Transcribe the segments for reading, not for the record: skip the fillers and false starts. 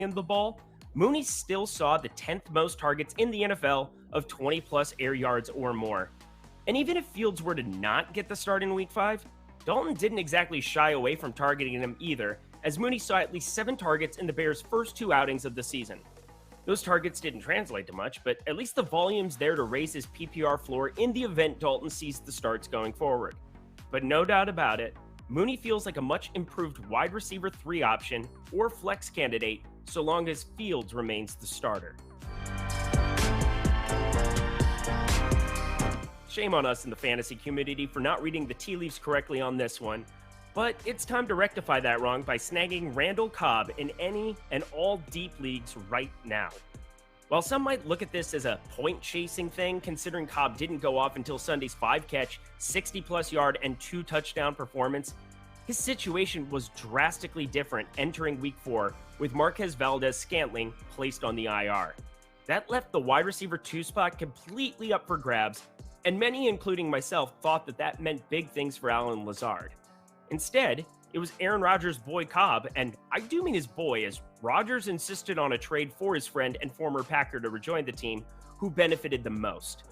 the ball, Mooney still saw the 10th most targets in the NFL of 20-plus air yards or more. And even if Fields were to not get the start in Week 5, Dalton didn't exactly shy away from targeting him either, as Mooney saw at least 7 targets in the Bears' first 2 outings of the season. Those targets didn't translate to much, but at least the volume's there to raise his PPR floor in the event Dalton sees the starts going forward. But no doubt about it, Mooney feels like a much improved wide receiver 3 option or flex candidate so long as Fields remains the starter. Shame on us in the fantasy community for not reading the tea leaves correctly on this one, but it's time to rectify that wrong by snagging Randall Cobb in any and all deep leagues right now. While some might look at this as a point-chasing thing, considering Cobb didn't go off until Sunday's 5-catch, 60-plus yard, and 2-touchdown performance, his situation was drastically different entering Week 4 with Marquez Valdes-Scantling placed on the IR. That left the wide receiver 2 spot completely up for grabs, and many, including myself, thought that meant big things for Allen Lazard. Instead, it was Aaron Rodgers' boy Cobb, and I do mean his boy, as Rodgers insisted on a trade for his friend and former Packer to rejoin the team, who benefited the most.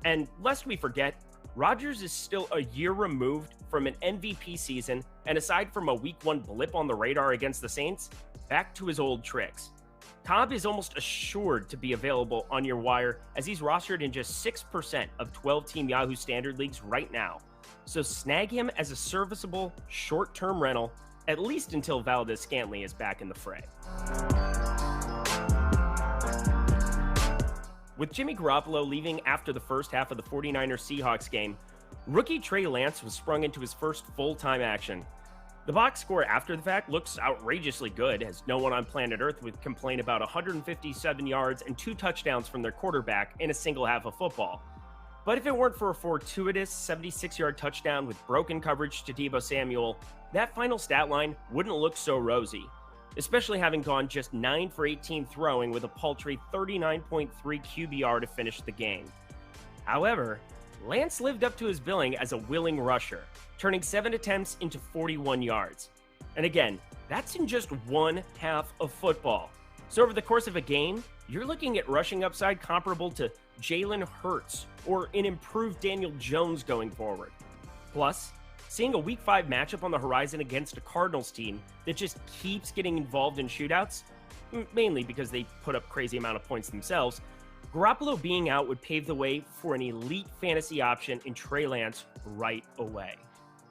And lest we forget, Rodgers is still a year removed from an MVP season, and aside from a Week 1 blip on the radar against the Saints, back to his old tricks. Cobb is almost assured to be available on your wire, as he's rostered in just 6% of 12-team Yahoo standard leagues right now. So snag him as a serviceable, short-term rental, at least until Valdes-Scantling is back in the fray. With Jimmy Garoppolo leaving after the first half of the 49ers-Seahawks game, rookie Trey Lance was sprung into his first full-time action. The box score after the fact looks outrageously good, as no one on planet Earth would complain about 157 yards and 2 touchdowns from their quarterback in a single half of football. But if it weren't for a fortuitous 76-yard touchdown with broken coverage to Deebo Samuel, that final stat line wouldn't look so rosy, especially having gone just 9 for 18 throwing with a paltry 39.3 QBR to finish the game. However, Lance lived up to his billing as a willing rusher, turning 7 attempts into 41 yards. And again, that's in just one half of football. So over the course of a game, you're looking at rushing upside comparable to Jalen Hurts or an improved Daniel Jones going forward. Plus, seeing a Week 5 matchup on the horizon against a Cardinals team that just keeps getting involved in shootouts, mainly because they put up crazy amount of points themselves, Garoppolo being out would pave the way for an elite fantasy option in Trey Lance right away.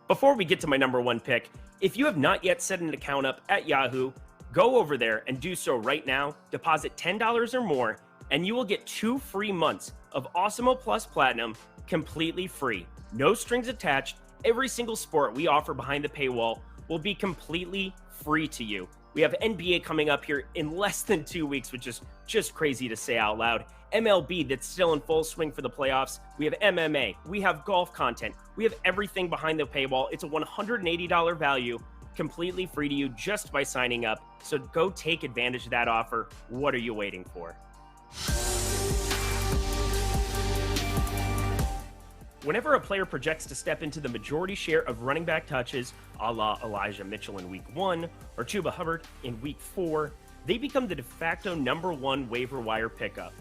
Before we get to my number 1 pick, if you have not yet set an account up at Yahoo, go over there and do so right now, deposit $10 or more, and you will get 2 free months of Awesemo Plus Platinum completely free. No strings attached. Every single sport we offer behind the paywall will be completely free to you. We have NBA coming up here in less than 2 weeks, which is just crazy to say out loud. MLB that's still in full swing for the playoffs. We have MMA. We have golf content. We have everything behind the paywall. It's a $180 value, completely free to you just by signing up. So go take advantage of that offer. What are you waiting for? Whenever a player projects to step into the majority share of running back touches, a la Elijah Mitchell in Week 1 or Chuba Hubbard in Week 4, they become the de facto number 1 waiver wire pickup.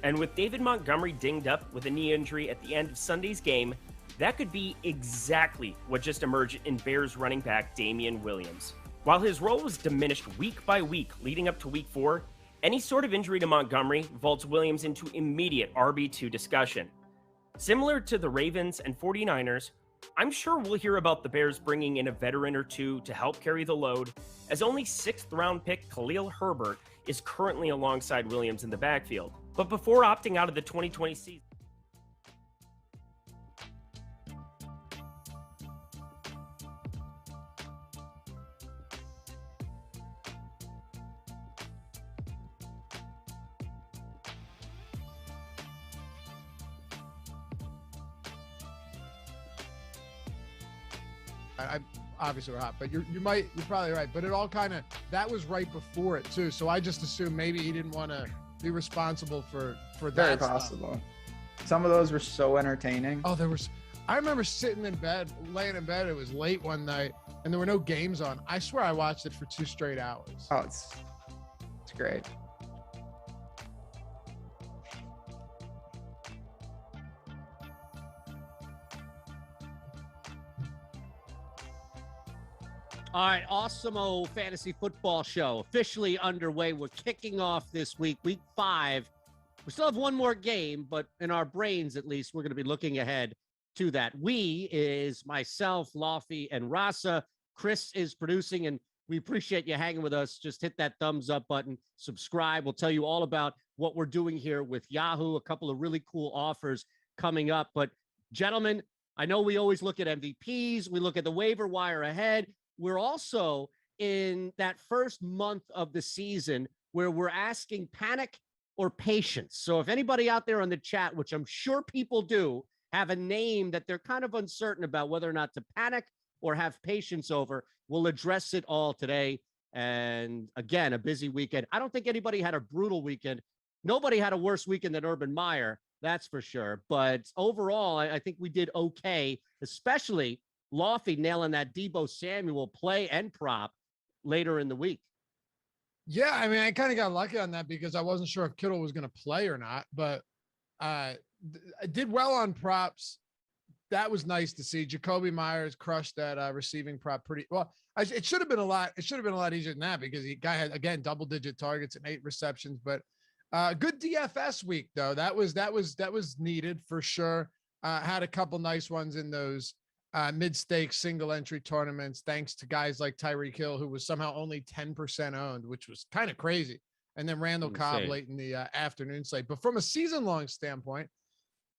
And with David Montgomery dinged up with a knee injury at the end of Sunday's game, that could be exactly what just emerged in Bears running back Damian Williams. While his role was diminished week by week leading up to Week 4, any sort of injury to Montgomery vaults Williams into immediate RB2 discussion. Similar to the Ravens and 49ers, I'm sure we'll hear about the Bears bringing in a veteran or two to help carry the load, as only 6th-round pick Khalil Herbert is currently alongside Williams in the backfield. But before opting out of the 2020 season, I obviously we're hot, but you're probably right. But it all kind of, that was right before it too. So I just assumed maybe he didn't want to be responsible for that. Very possible. Some of those were so entertaining. Oh, I remember laying in bed. It was late one night and there were no games on. I swear I watched it for 2 straight hours. Oh, it's great. All right, Awesemo Fantasy Football Show officially underway. We're kicking off this week, week 5. We still have one more game, but in our brains, at least, we're going to be looking ahead to that. We is myself, Loughran and Rasa. Chris is producing, and we appreciate you hanging with us. Just hit that thumbs up button, subscribe. We'll tell you all about what we're doing here with Yahoo, a couple of really cool offers coming up. But gentlemen, I know we always look at MVPs. We look at the waiver wire ahead. We're also in that first month of the season where we're asking panic or patience. So if anybody out there on the chat, which I'm sure people do, have a name that they're kind of uncertain about whether or not to panic or have patience over, we'll address it all today. And again, a busy weekend. I don't think anybody had a brutal weekend. Nobody had a worse weekend than Urban Meyer, that's for sure. But overall, I think we did okay, especially Loughran nailing that Deebo Samuel play and prop later in the week. Yeah, I mean, I kind of got lucky on that because I wasn't sure if Kittle was going to play or not, but I did well on props. That was nice to see. Jacoby Myers crushed that receiving prop pretty well. It should have been a lot. It should have been a lot easier than that because the guy had, again, double-digit targets and 8 receptions. But good DFS week though. That was needed for sure. Had a couple nice ones in those mid-stakes single entry tournaments, thanks to guys like Tyreek Hill, who was somehow only 10% owned, which was kind of crazy. And then Randall Cobb late in the afternoon slate. But from a season-long standpoint,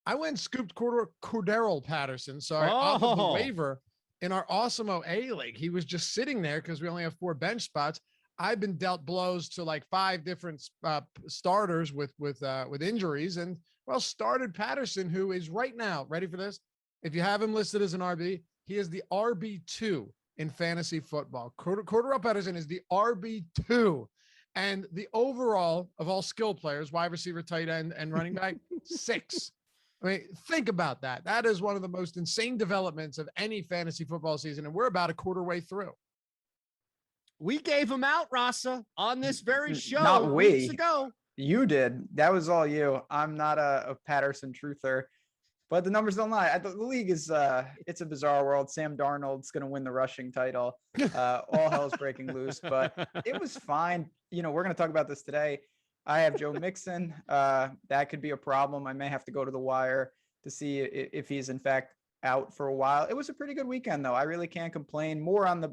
I went and scooped Cordero Patterson, off of the waiver in our Awesemo A League. He was just sitting there because we only have 4 bench spots. I've been dealt blows to like 5 different starters with injuries, and started Patterson, who is right now, ready for this? If you have him listed as an RB, he is the RB2 in fantasy football. Cordero Patterson is the RB2, and the overall of all skill players, wide receiver, tight end, and running back, 6. I mean, think about that. That is one of the most insane developments of any fantasy football season, and we're about a quarter way through. We gave him out, Rasa, on this very show Not weeks ago. You did. That was all you. I'm not a Patterson truther, but the numbers don't lie. The league is it's a bizarre world. Sam Darnold's going to win the rushing title. All hell's breaking loose, but it was fine. We're going to talk about this today. I have Joe Mixon. That could be a problem. I may have to go to the wire to see if he's in fact out for a while. It was a pretty good weekend though. I really can't complain. More on the,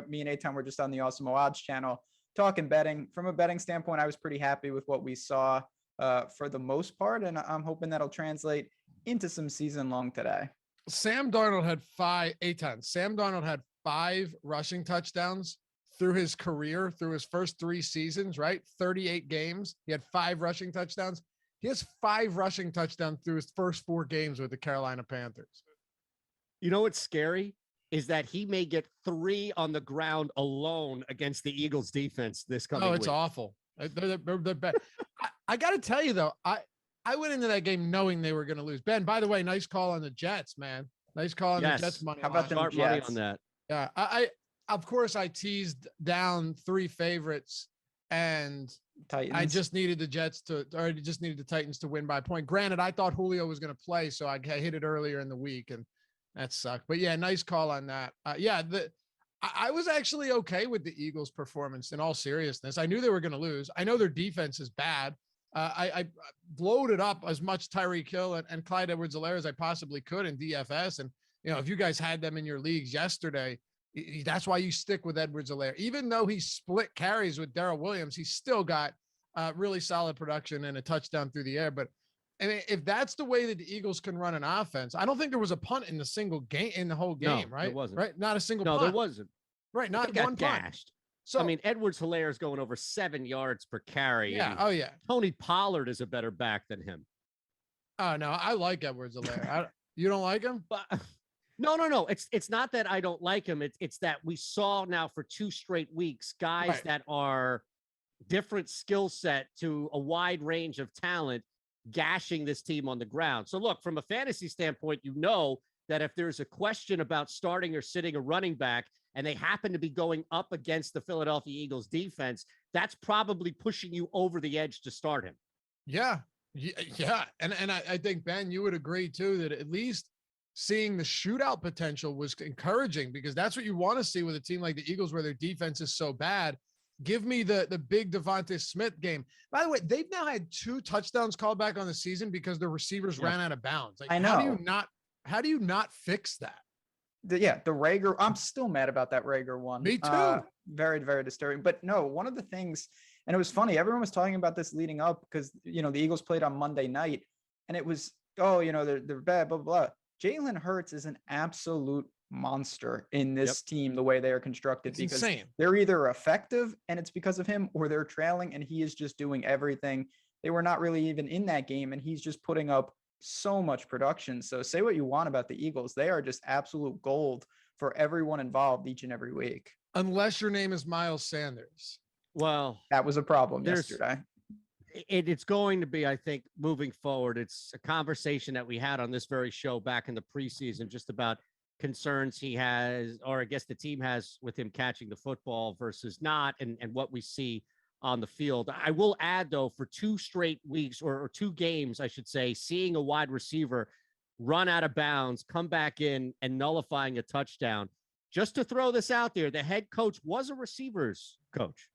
me and Eytan were just on the Awesemo Odds channel talking betting. From a betting standpoint, I was pretty happy with what we saw for the most part, and I'm hoping that'll translate into some season long today. Sam Darnold had 5 rushing touchdowns through his career, through his first 3 seasons, right? 38 games. He had 5 rushing touchdowns. He has 5 rushing touchdowns through his first 4 games with the Carolina Panthers. You know what's scary is that he may get 3 on the ground alone against the Eagles defense this coming week. Oh, it's awful. They're bad. I got to tell you though, I went into that game knowing they were going to lose. Ben, by the way, nice call on the Jets, man. Nice call on the Jets money. How about the Jets money on that? Yeah, I of course I teased down 3 favorites, and Titans. I just needed the Titans to win by a point. Granted, I thought Julio was going to play, so I hit it earlier in the week, and that sucked. But yeah, nice call on that. I was actually okay with the Eagles' performance in all seriousness. I knew they were going to lose. I know their defense is bad. I bloated up as much Tyreek Hill and Clyde Edwards-Helaire as I possibly could in DFS. And, if you guys had them in your leagues yesterday, that's why you stick with Edwards-Helaire. Even though he split carries with Darrell Williams, he still got really solid production and a touchdown through the air. But I mean, if that's the way that the Eagles can run an offense, I don't think there was a punt in the whole game, right? There wasn't. Right? Not a single punt. No, there wasn't. Right, not one punt. So I mean, Edwards-Helaire is going over 7 yards per carry. Yeah. Oh yeah. Tony Pollard is a better back than him. Oh no, I like Edwards-Helaire. You don't like him? But no. It's not that I don't like him. It's that we saw now for 2 straight weeks guys that are different skill set to a wide range of talent gashing this team on the ground. So look, from a fantasy standpoint, that if there's a question about starting or sitting a running back, and they happen to be going up against the Philadelphia Eagles defense, that's probably pushing you over the edge to start him. Yeah. Yeah. And I think, Ben, you would agree too, that at least seeing the shootout potential was encouraging, because that's what you want to see with a team like the Eagles, where their defense is so bad. Give me the big Davante Smith game. By the way, they've now had 2 touchdowns called back on the season because the receivers ran out of bounds. Like, I know. How do you not fix that? The Rager, I'm still mad about that Rager one. Me too. Very, very disturbing. But no, one of the things, and it was funny, everyone was talking about this leading up because, the Eagles played on Monday night, and it was, they're bad, blah, blah, blah. Jalen Hurts is an absolute monster in this team, the way they are constructed, because they're either effective and it's because of him, or they're trailing and he is just doing everything. They were not really even in that game, and he's just putting up so much production. So say what you want about the Eagles, they are just absolute gold for everyone involved each and every week. Unless your name is Miles Sanders. Well, that was a problem yesterday. It's going to be, I think, moving forward. It's a conversation that we had on this very show back in the preseason, just about concerns he has, or I guess the team has, with him catching the football versus not, and what we see on the field. I will add, though, for 2 straight weeks, or 2 games, I should say, seeing a wide receiver run out of bounds, come back in, and nullifying a touchdown. Just to throw this out there, the head coach was a receivers coach.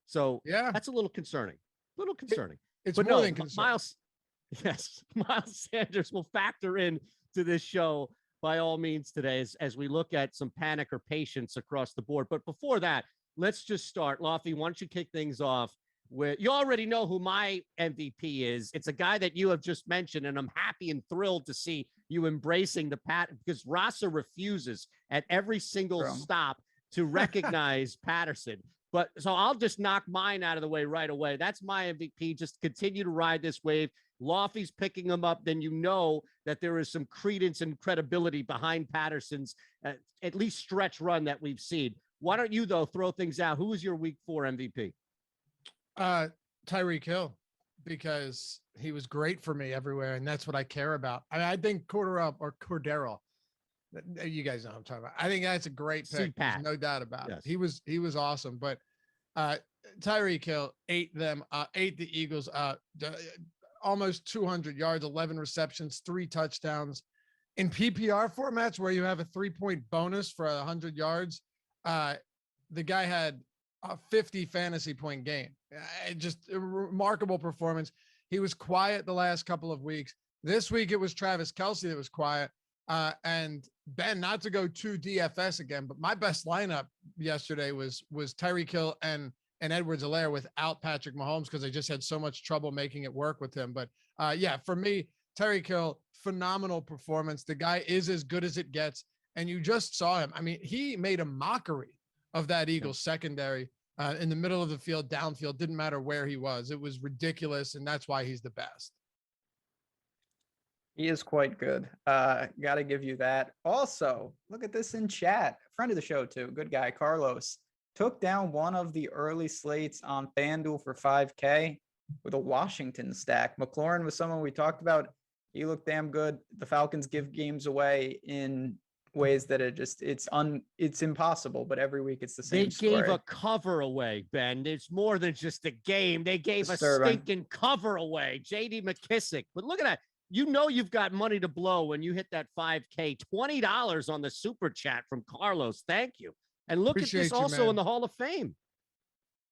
So yeah, that's a little concerning. It's more than concerning. Miles Sanders will factor in to this show by all means today as we look at some panic or patience across the board. But before that, let's just start. Lofty, why don't you kick things off with, you already know who my MVP is. It's a guy that you have just mentioned, and I'm happy and thrilled to see you embracing the because Rasa refuses at every single stop to recognize Patterson. But so I'll just knock mine out of the way right away. That's my MVP. Just continue to ride this wave. Lofty's picking him up. Then you know that there is some credence and credibility behind Patterson's at least stretch run that we've seen. Why don't you, though, throw things out? Who was your week 4 MVP? Tyreek Hill, because he was great for me everywhere, and that's what I care about. I think Cordero. You guys know what I'm talking about. I think that's a great pick. There's no doubt about it. He was awesome. But Tyreek Hill ate the Eagles almost 200 yards, 11 receptions, 3 touchdowns. In PPR formats where you have a 3-point bonus for 100 yards, the guy had a 50 fantasy point game. Just a remarkable performance. He was quiet the last couple of weeks. This week it was Travis Kelce that was quiet. And Ben, not to go to DFS again, but my best lineup yesterday was Tyreek Hill and Edwards-Helaire without Patrick Mahomes, because I just had so much trouble making it work with him. But for me, Tyreek Hill, phenomenal performance. The guy is as good as it gets. And you just saw him. I mean, he made a mockery of that Eagles secondary in the middle of the field, downfield, didn't matter where he was. It was ridiculous. And that's why he's the best. He is quite good. Got to give you that. Also, look at this in chat. Friend of the show, too. Good guy. Carlos took down one of the early slates on FanDuel for 5K with a Washington stack. McLaurin was someone we talked about. He looked damn good. The Falcons give games away in ways that it's impossible, but every week it's the same story. They gave a cover away, Ben. It's more than just a game. They gave a stinking cover away. J.D. McKissick. But look at that. You know you've got money to blow when you hit that 5K. $20 on the super chat from Carlos. Thank you. And look at this also in the Hall of Fame.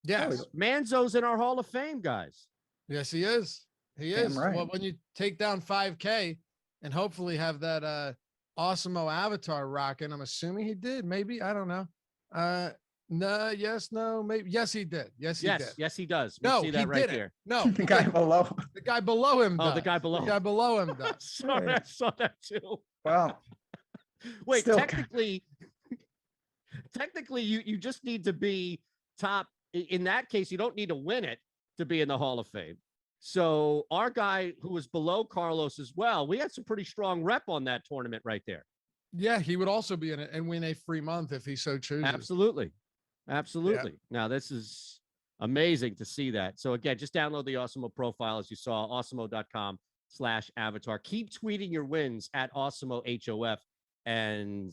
Yes. Manzo's in our Hall of Fame, guys. Yes, he is. He is. Right. Well, when you take down 5K and hopefully have that Awesemo avatar rocking, I'm assuming he did. Maybe. I don't know. No, yes, no, maybe. Yes, he did. Yes, he did. Yes, he does. No, see that he right didn't. there. No, the guy below. The guy below him does. Oh, the guy below. The guy below him does. Sorry, I saw that too. Well, wait, still technically, you just need to be top. In that case, you don't need to win it to be in the Hall of Fame. So our guy who was below Carlos as well, we had some pretty strong rep on that tournament right there. Yeah, he would also be in it and win a free month if he so chooses. Absolutely. Yeah. Now, this is amazing to see that. So again, just download the Awesemo profile, as you saw, awesemo.com/avatar. Keep tweeting your wins at Awesemo HOF. And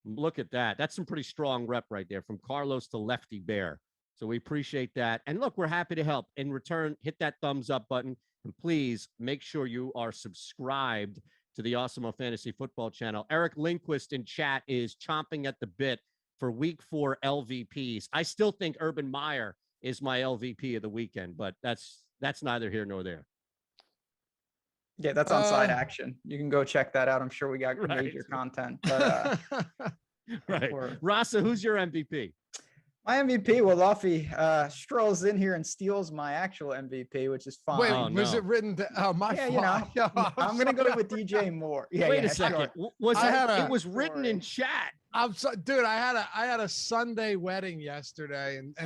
look at that. That's some pretty strong rep right there from Carlos to Lefty Bear. So we appreciate that. And look, we're happy to help. In return, hit that thumbs up button. And please make sure you are subscribed to the Awesemo Fantasy Football channel. Eric Lindquist in chat is chomping at the bit for week 4 LVPs. I still think Urban Meyer is my LVP of the weekend, but that's neither here nor there. Yeah, that's on Side Action. You can go check that out. I'm sure we got major content. But right. Rasa, who's your MVP? My MVP, well, Luffy strolls in here and steals my actual MVP, which is fine. Wait, was it written? My fault. You know, I'm going to go with DJ Moore. Yeah, Wait a second. Sure. It was written in chat. Dude, I had a Sunday wedding yesterday, and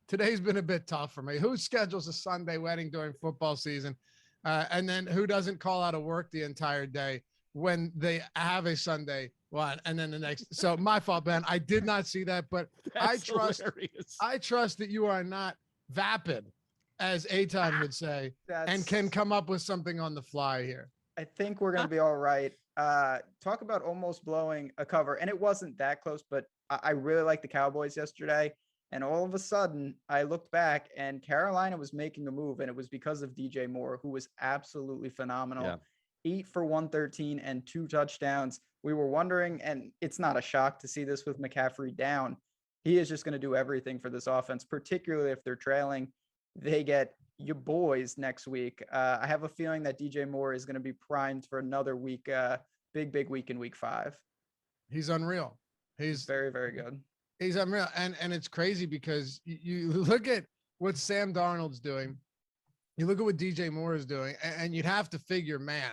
today's been a bit tough for me. Who schedules a Sunday wedding during football season? And then who doesn't call out of work the entire day when they have a Sunday one and then the next? So my fault, Ben. I did not see that, but I trust that you are not vapid, as Eytan would say, and can come up with something on the fly here. I think we're going to be all right. Talk about almost blowing a cover. And it wasn't that close, but I really liked the Cowboys yesterday. And all of a sudden, I looked back and Carolina was making a move, and it was because of DJ Moore, who was absolutely phenomenal. Yeah. 8 for 113 and 2 touchdowns. We were wondering, and it's not a shock to see this with McCaffrey down. He is just going to do everything for this offense, particularly if they're trailing. They get your boys next week. I have a feeling that DJ Moore is going to be primed for another week, big week in week 5. He's unreal. He's very, very good. He's unreal. And it's crazy because you look at what Sam Darnold's doing. You look at what DJ Moore is doing, and you'd have to figure, man,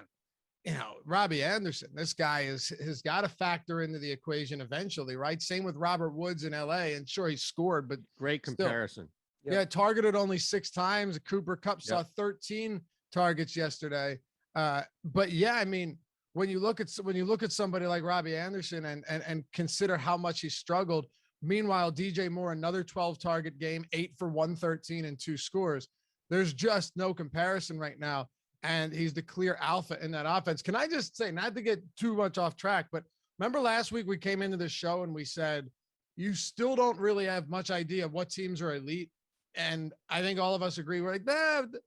you know, Robbie Anderson, this guy has got to factor into the equation eventually, right? Same with Robert Woods in LA. And sure, he scored, but great comparison. Still, yeah, targeted only 6 times. Cooper Kupp saw 13 targets yesterday. But yeah, I mean, when you look at somebody like Robbie Anderson and consider how much he struggled, meanwhile, DJ Moore, another 12-target game, 8 for 113 and 2 scores. There's just no comparison right now. And he's the clear alpha in that offense. Can I just say, not to get too much off track, but remember last week we came into this show and we said, you still don't really have much idea of what teams are elite. And I think all of us agree. We're like, the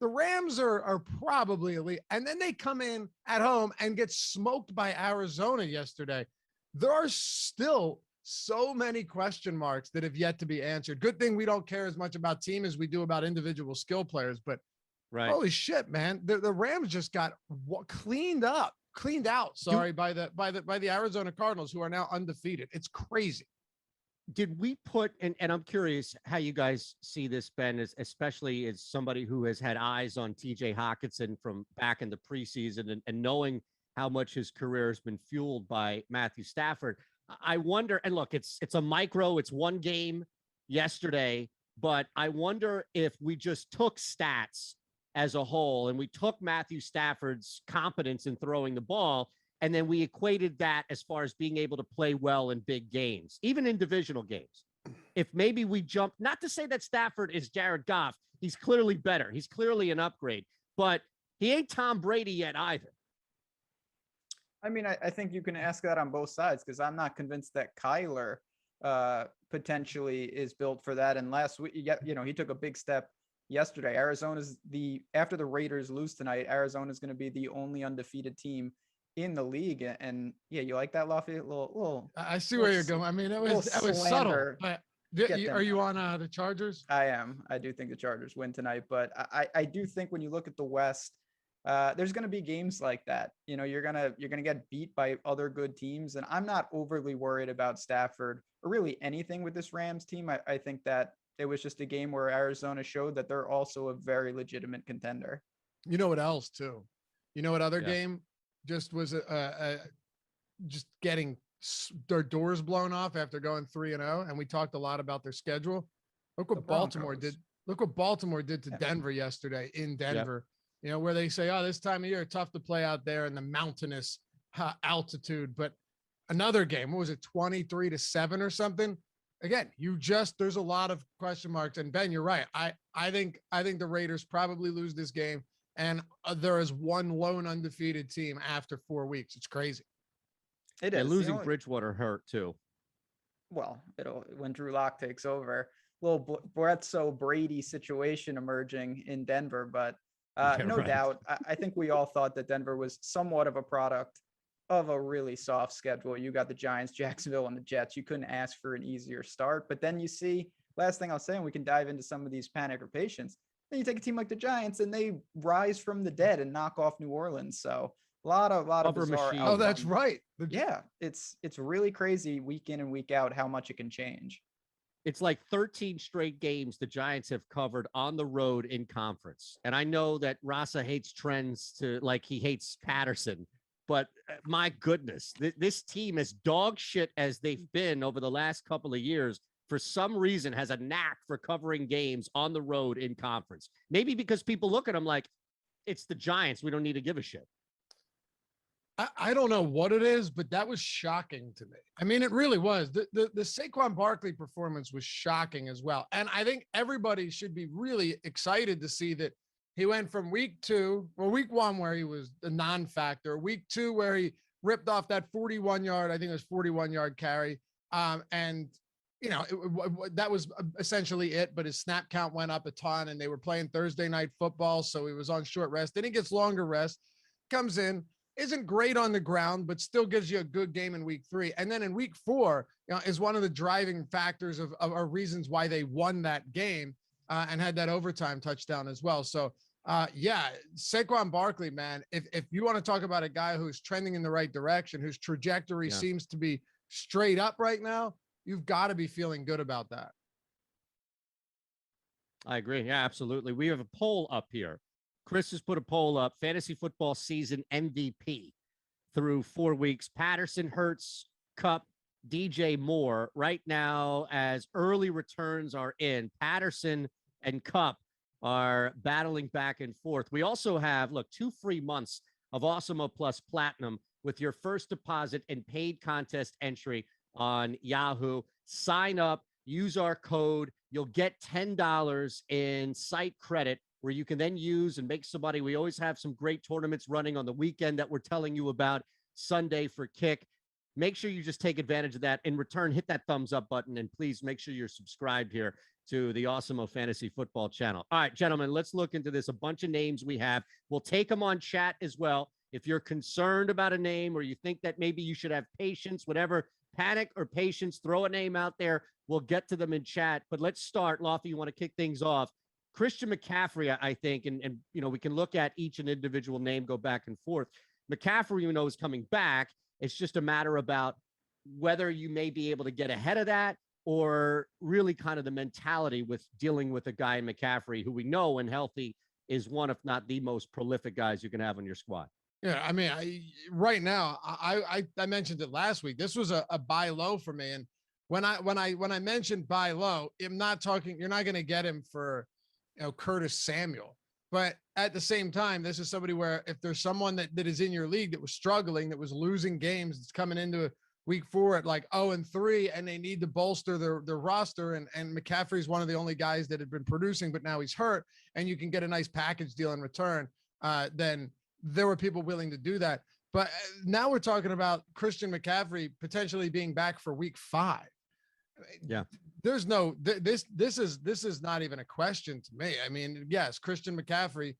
Rams are probably elite. And then they come in at home and get smoked by Arizona yesterday. There are still so many question marks that have yet to be answered. Good thing we don't care as much about team as we do about individual skill players, but right. Holy shit, man. The Rams just got cleaned out, by the Arizona Cardinals, who are now undefeated. It's crazy. Did we put, and I'm curious how you guys see this, Ben, especially as somebody who has had eyes on TJ Hockenson from back in the preseason and knowing how much his career has been fueled by Matthew Stafford. I wonder, and look, it's a micro, it's one game yesterday, but I wonder if we just took stats as a whole and we took Matthew Stafford's competence in throwing the ball, and then we equated that as far as being able to play well in big games, even in divisional games. If maybe we jump, not to say that Stafford is Jared Goff, he's clearly better. He's clearly an upgrade, but he ain't Tom Brady yet either. I mean, I think you can ask that on both sides, because I'm not convinced that Kyler potentially is built for that. And last week, he took a big step yesterday. After the Raiders lose tonight, Arizona is going to be the only undefeated team in the league. And yeah, you like that, Luffy? I see where you're going. I mean, it was subtle. But are you on the Chargers? I am. I do think the Chargers win tonight, but I do think when you look at the West, there's going to be games like that. You know, you're gonna get beat by other good teams, and I'm not overly worried about Stafford or really anything with this Rams team. I think that it was just a game where Arizona showed that they're also a very legitimate contender. You know what else too? You know what other game just was just getting their doors blown off after going 3-0, and we talked a lot about their schedule. Look what Baltimore did. Look what Baltimore did to Denver yesterday in Denver. You know, where they say, oh, this time of year, tough to play out there in the mountainous altitude. But another game, what was it, 23-7 or something? Again, there's a lot of question marks. And Ben, you're right. I think the Raiders probably lose this game. And there is one lone undefeated team after 4 weeks. It's crazy. It is. Losing Bridgewater hurt too. Well, when Drew Lock takes over. little Bledsoe Brady situation emerging in Denver, but no right. doubt. I think we all thought that Denver was somewhat of a product of a really soft schedule. You got the Giants, Jacksonville, and the Jets. You couldn't ask for an easier start. But then you see, last thing I'll say, and we can dive into some of these panic or patience. Then you take a team like the Giants, and they rise from the dead and knock off New Orleans. So a lot of bizarre Oh, that's outcomes. right. Yeah, it's really crazy week in and week out how much it can change. It's like 13 straight games the Giants have covered on the road in conference. And I know that Rasa hates trends to like he hates Patterson, but my goodness, this team, as dog shit as they've been over the last couple of years, for some reason has a knack for covering games on the road in conference. Maybe because people look at them like, it's the Giants. We don't need to give a shit. I don't know what it is, but that was shocking to me. I mean, it really was. The Saquon Barkley performance was shocking as well. And I think everybody should be really excited to see that he went from week 1, where he was the non-factor, week 2, where he ripped off that 41-yard, I think it was 41-yard carry. And, you know, that was essentially it, but his snap count went up a ton, and they were playing Thursday night football, so he was on short rest. Then he gets longer rest, comes in, isn't great on the ground, but still gives you a good game in week 3. And then in week 4, you know, is one of the driving factors of reasons why they won that game and had that overtime touchdown as well. So, yeah, Saquon Barkley, man, if you want to talk about a guy who's trending in the right direction, whose trajectory seems to be straight up right now, you've got to be feeling good about that. I agree. Yeah, absolutely. We have a poll up here. Chris has put a poll up, fantasy football season MVP through 4 weeks. Patterson, Hurts, Kupp, DJ Moore. Right now, as early returns are in, Patterson and Kupp are battling back and forth. We also have, 2 free months of Awesemo Plus Platinum with your first deposit and paid contest entry on Yahoo. Sign up, use our code. You'll get $10 in site credit, where you can then use and make some money. We always have some great tournaments running on the weekend that we're telling you about, Sunday for Kick. Make sure you just take advantage of that. In return, hit that thumbs up button, and please make sure you're subscribed here to the Awesemo Fantasy Football channel. All right, gentlemen, let's look into this. A bunch of names we have. We'll take them on chat as well. If you're concerned about a name or you think that maybe you should have patience, whatever, panic or patience, throw a name out there. We'll get to them in chat. But let's start. Lofty, you want to kick things off? Christian McCaffrey, I think, and you know, we can look at each and individual name, go back and forth. McCaffrey, you know, is coming back. It's just a matter about whether you may be able to get ahead of that, or really kind of the mentality with dealing with a guy in McCaffrey who we know, when healthy, is one, if not the most prolific guys you can have on your squad. Yeah, I mean, right now, I mentioned it last week. This was a buy low for me, and when I mentioned buy low, I'm not talking. You're not going to get him for, you know, Curtis Samuel. But at the same time, this is somebody where if there's someone that is in your league that was struggling, that was losing games, it's coming into week 4 at like 0-3, and they need to bolster their roster. And McCaffrey's one of the only guys that had been producing, but now he's hurt, and you can get a nice package deal in return. Then there were people willing to do that. But now we're talking about Christian McCaffrey potentially being back for week 5. Yeah. There's no, this is not even a question to me. I mean, yes, Christian McCaffrey,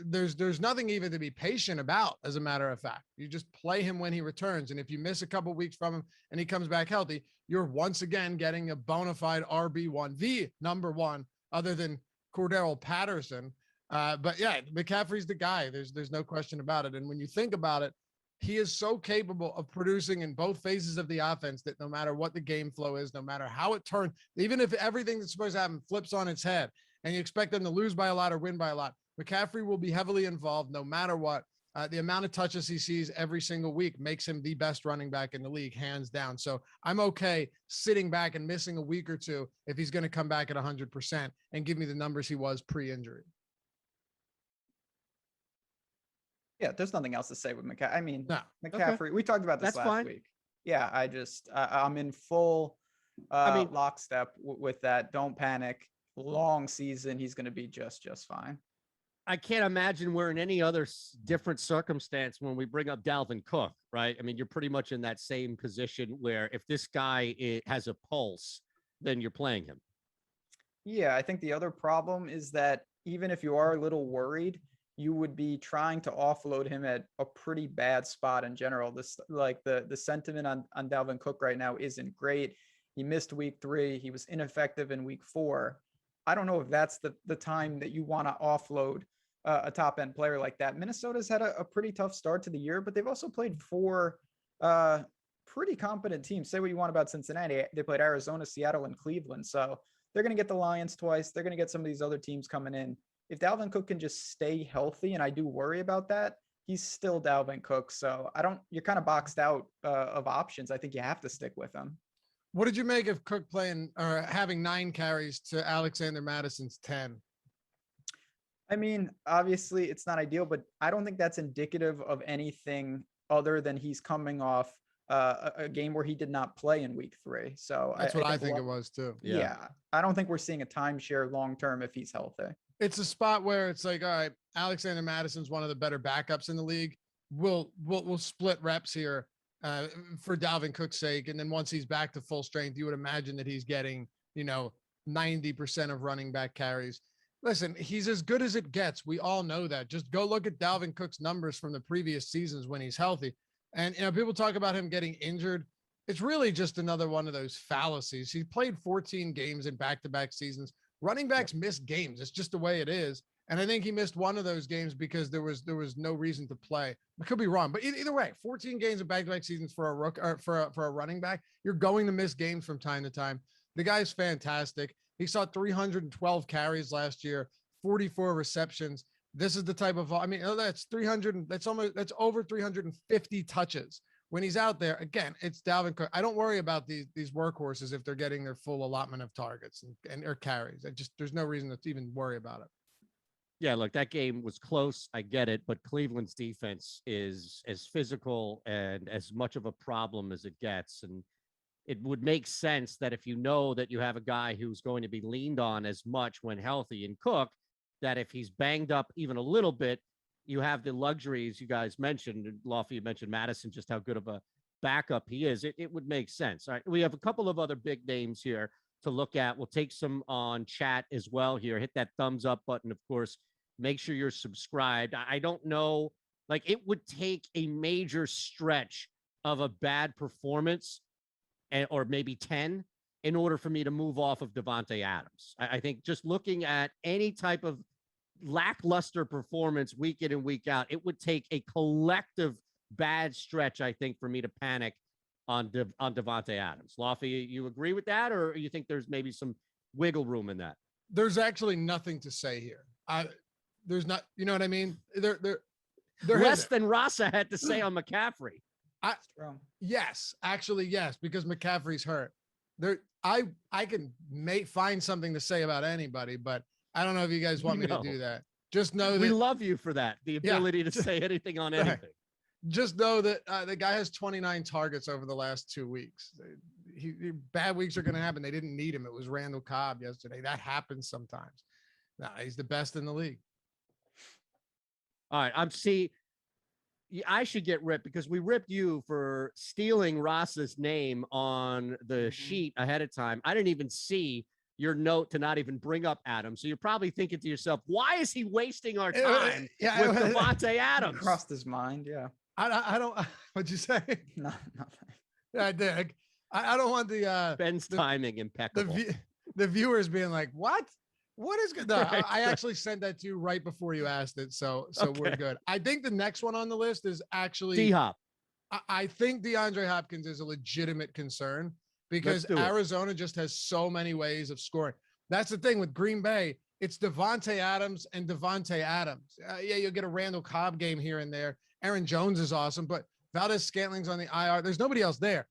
there's nothing even to be patient about. As a matter of fact, you just play him when he returns. And if you miss a couple weeks from him and he comes back healthy, you're once again getting a bona fide RB1, the number 1, other than Cordero Patterson. But yeah, McCaffrey's the guy. There's no question about it. And when you think about it, he is so capable of producing in both phases of the offense that no matter what the game flow is, no matter how it turns, even if everything that's supposed to happen flips on its head and you expect them to lose by a lot or win by a lot, McCaffrey will be heavily involved no matter what. The amount of touches he sees every single week makes him the best running back in the league, hands down. So I'm okay sitting back and missing a week or two if he's going to come back at 100% and give me the numbers he was pre-injury. Yeah, there's nothing else to say with McCaffrey. I mean, no. McCaffrey, Okay. we talked about this last week. Yeah, I'm in full lockstep with that. Don't panic. Long season, he's going to be just fine. I can't imagine we're in any other different circumstance when we bring up Dalvin Cook, right? I mean, you're pretty much in that same position where if this guy has a pulse, then you're playing him. Yeah, I think the other problem is that even if you are a little worried, you would be trying to offload him at a pretty bad spot in general. This like the sentiment on Dalvin Cook right now isn't great. He missed week 3. He was ineffective in week 4. I don't know if that's the time that you want to offload a top end player like that. Minnesota's had a pretty tough start to the year, but they've also played 4 pretty competent teams. Say what you want about Cincinnati. They played Arizona, Seattle, and Cleveland. So they're going to get the Lions twice. They're going to get some of these other teams coming in. If Dalvin Cook can just stay healthy, and I do worry about that, he's still Dalvin Cook. So you're kind of boxed out of options. I think you have to stick with him. What did you make of Cook playing or having 9 carries to Alexander Madison's 10? I mean, obviously it's not ideal, but I don't think that's indicative of anything other than he's coming off a game where he did not play in week 3. So that's what I think it was too. Yeah. I don't think we're seeing a timeshare long-term if he's healthy. It's a spot where it's like, all right, Alexander Madison's one of the better backups in the league. We'll split reps here for Dalvin Cook's sake. And then once he's back to full strength, you would imagine that he's getting, 90% of running back carries. Listen, he's as good as it gets. We all know that. Just go look at Dalvin Cook's numbers from the previous seasons when he's healthy. And, people talk about him getting injured. It's really just another one of those fallacies. He played 14 games in back-to-back seasons. Running backs miss games. It's just the way it is. And I think he missed one of those games because there was no reason to play. I could be wrong, but either way, 14 games of back-to-back seasons for a rook or for a running back, you're going to miss games from time to time. The guy's fantastic. He saw 312 carries last year, 44 receptions. This is the type of, that's 300. That's over 350 touches. When he's out there, again, it's Dalvin Cook. I don't worry about these workhorses if they're getting their full allotment of targets and or carries. There's no reason to even worry about it. Yeah, look, that game was close. I get it, but Cleveland's defense is as physical and as much of a problem as it gets. And it would make sense that if you know that you have a guy who's going to be leaned on as much when healthy in Cook, that if he's banged up even a little bit, you have the luxuries you guys mentioned. Loughran, you mentioned Madison, just how good of a backup he is. It would make sense. All right, we have a couple of other big names here to look at. We'll take some on chat as well here. Hit that thumbs up button, of course. Make sure you're subscribed. I don't know, like it would take a major stretch of a bad performance or maybe 10 in order for me to move off of Davante Adams. I think just looking at any type of lackluster performance week in and week out, it would take a collective bad stretch, I think, for me to panic on Davante Adams. Loughran, you agree with that, or you think there's maybe some wiggle room in that? There's actually nothing to say here. There's not, you know what I mean? They're less than Rasa had to say on McCaffrey. Yes, actually, yes, because McCaffrey's hurt. I can find something to say about anybody, but I don't know if you guys want me to do that. Just know that we love you for that. The ability to say anything on anything. Just know that the guy has 29 targets over the last 2 weeks. Bad weeks are going to happen. They didn't need him. It was Randall Cobb yesterday. That happens sometimes. Nah, he's the best in the league. All right. I should get ripped because we ripped you for stealing Rasa's name on the sheet ahead of time. I didn't even see your note to not even bring up Adams. So you're probably thinking to yourself, why is he wasting our time with Davante Adams? Crossed his mind. Yeah. I don't, what'd you say? Nothing. Yeah, I did. I don't want Ben's timing impeccable. The viewers being like, what is good? No, I actually sent that to you right before you asked it. So okay. We're good. I think the next one on the list is actually D-Hop. I think DeAndre Hopkins is a legitimate concern because Arizona just has so many ways of scoring. That's the thing with Green Bay. It's Davante Adams and Davante Adams. Yeah, you'll get a Randall Cobb game here and there. Aaron Jones is awesome, but Valdez-Scantling's on the IR. There's nobody else there.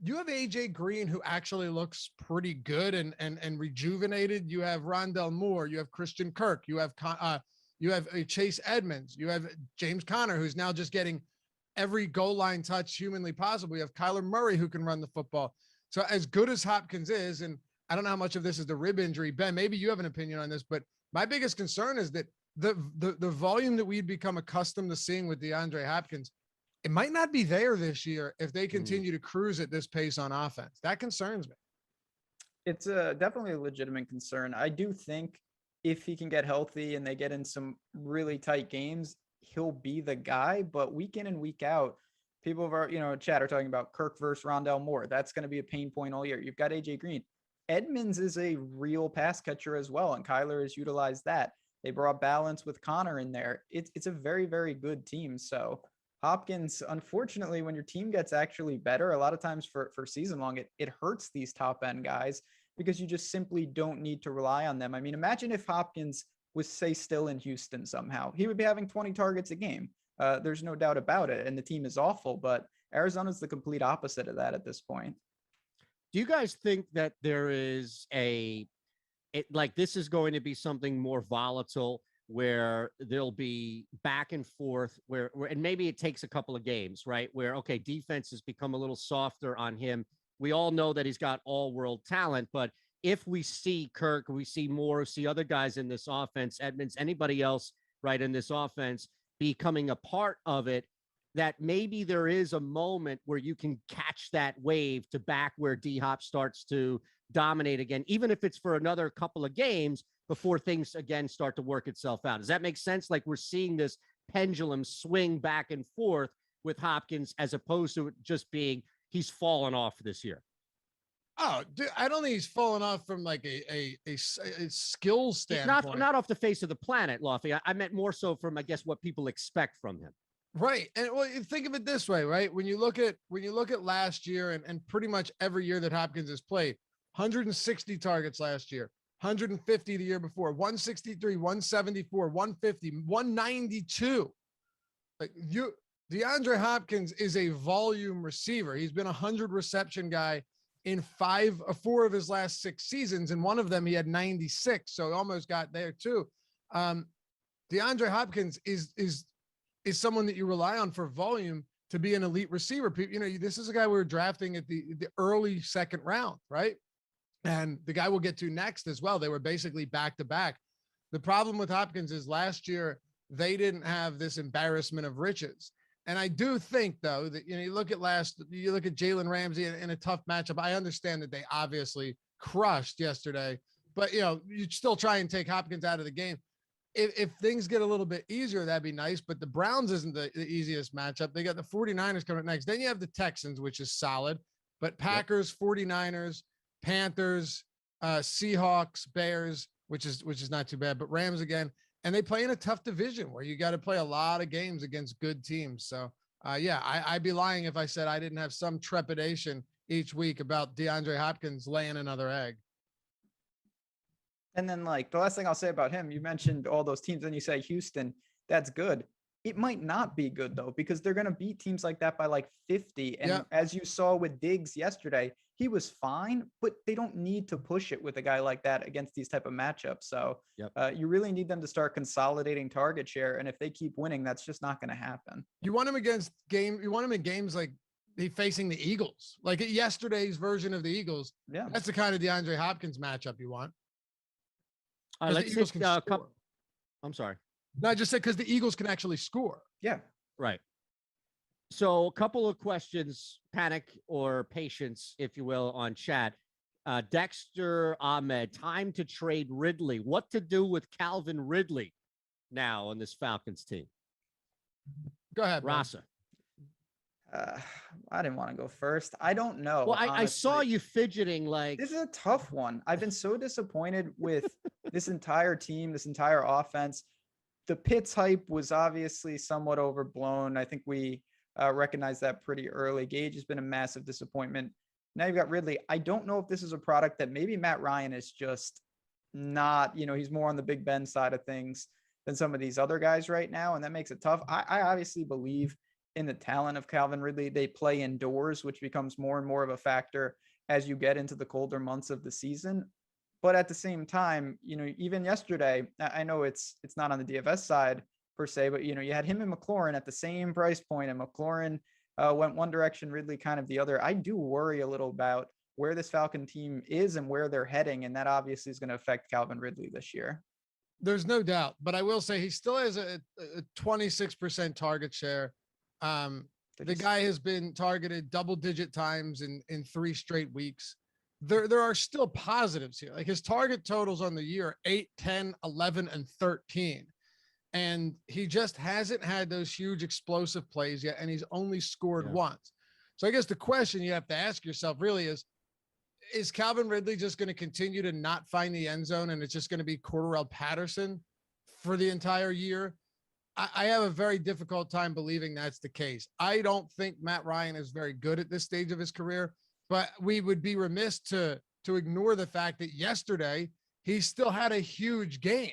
You have AJ Green, who actually looks pretty good and rejuvenated. You have Rondell Moore. You have Christian Kirk. You have Chase Edmonds. You have James Conner, who's now just getting every goal line touch humanly possible. You have Kyler Murray, who can run the football. So as good as Hopkins is, and I don't know how much of this is the rib injury. Ben, maybe you have an opinion on this, but my biggest concern is that the volume that we'd become accustomed to seeing with DeAndre Hopkins, it might not be there this year if they continue to cruise at this pace on offense. That concerns me. It's definitely a legitimate concern. I do think if he can get healthy and they get in some really tight games, he'll be the guy. But week in and week out, people of our, chat are talking about Kirk versus Rondell Moore. That's going to be a pain point all year. You've got AJ Green. Edmonds is a real pass catcher as well, and Kyler has utilized that. They brought balance with Connor in there. It's a very, very good team. So Hopkins, unfortunately, when your team gets actually better, a lot of times for season long, it hurts these top end guys because you just simply don't need to rely on them. I mean, imagine if Hopkins was, say, still in Houston somehow. He would be having 20 targets a game. There's no doubt about it. And the team is awful, but Arizona's the complete opposite of that at this point. Do you guys think that there is this is going to be something more volatile where there'll be back and forth where and maybe it takes a couple of games, right? Where, okay, defense has become a little softer on him. We all know that he's got all world talent, but if we see Kirk, we see Moore, see other guys in this offense, Edmonds, anybody else, right, in this offense becoming a part of it, that maybe there is a moment where you can catch that wave to back where D-Hop starts to dominate again, even if it's for another couple of games before things again start to work itself out. Does that make sense? Like we're seeing this pendulum swing back and forth with Hopkins as opposed to it just being he's fallen off this year. Oh, dude, I don't think he's fallen off from like a skill standpoint. Not off the face of the planet, Lofty. I meant more so from, I guess, what people expect from him. Right. And well, you think of it this way, right? When you look at last year and pretty much every year that Hopkins has played, 160 targets last year, 150 the year before, 163, 174, 150, 192. Like DeAndre Hopkins is a volume receiver. He's been 100 reception guy in 4 of his last 6 seasons. And one of them, he had 96. So he almost got there too. DeAndre Hopkins is someone that you rely on for volume to be an elite receiver. This is a guy we were drafting at the early second round, right? And the guy we'll get to next as well. They were basically back to back. The problem with Hopkins is last year, they didn't have this embarrassment of riches. And I do think though, that, you look at Jalen Ramsey in a tough matchup. I understand that they obviously crushed yesterday, but you still try and take Hopkins out of the game. If things get a little bit easier, that'd be nice, but the Browns isn't the easiest matchup. They got the 49ers coming up next. Then you have the Texans, which is solid, but Packers, 49ers, Panthers, Seahawks, Bears, which is not too bad, but Rams again. And they play in a tough division where you got to play a lot of games against good teams. So I'd be lying if I said I didn't have some trepidation each week about DeAndre Hopkins laying another egg. And then, like, the last thing I'll say about him, you mentioned all those teams, and you say Houston, that's good. It might not be good, though, because they're going to beat teams like that by like 50. And as you saw with Diggs yesterday, he was fine, but they don't need to push it with a guy like that against these type of matchups. So you really need them to start consolidating target share. And if they keep winning, that's just not going to happen. You want him you want him in games like facing the Eagles, like yesterday's version of the Eagles. Yeah. That's the kind of DeAndre Hopkins matchup you want. Let's take I'm sorry. No, I just said because the Eagles can actually score. Yeah. Right. So a couple of questions, panic or patience, if you will, on chat. Dexter Ahmed, time to trade Ridley. What to do with Calvin Ridley now on this Falcons team? Go ahead, Rasa. I didn't want to go first. I don't know. Well, I saw you fidgeting like. This is a tough one. I've been so disappointed with this entire team, this entire offense. The Pitts hype was obviously somewhat overblown. I think we recognized that pretty early. Gage has been a massive disappointment. Now you've got Ridley. I don't know if this is a product that maybe Matt Ryan is just not, he's more on the Big Ben side of things than some of these other guys right now. And that makes it tough. I obviously believe in the talent of Calvin Ridley. They play indoors, which becomes more and more of a factor as you get into the colder months of the season. But at the same time, even yesterday, I know it's not on the DFS side per se, but you had him and McLaurin at the same price point, and McLaurin went one direction, Ridley kind of the other. I do worry a little about where this Falcon team is and where they're heading, and that obviously is going to affect Calvin Ridley this year. There's no doubt, but I will say he still has a 26% target share. The guy has been targeted double-digit times in 3 straight weeks. there are still positives here. Like his target totals on the year, 8, 10, 11, and 13. And he just hasn't had those huge explosive plays yet. And he's only scored once. So I guess the question you have to ask yourself really is Calvin Ridley just going to continue to not find the end zone and it's just going to be Cordarrelle Patterson for the entire year? I have a very difficult time believing that's the case. I don't think Matt Ryan is very good at this stage of his career, but we would be remiss to ignore the fact that yesterday he still had a huge game.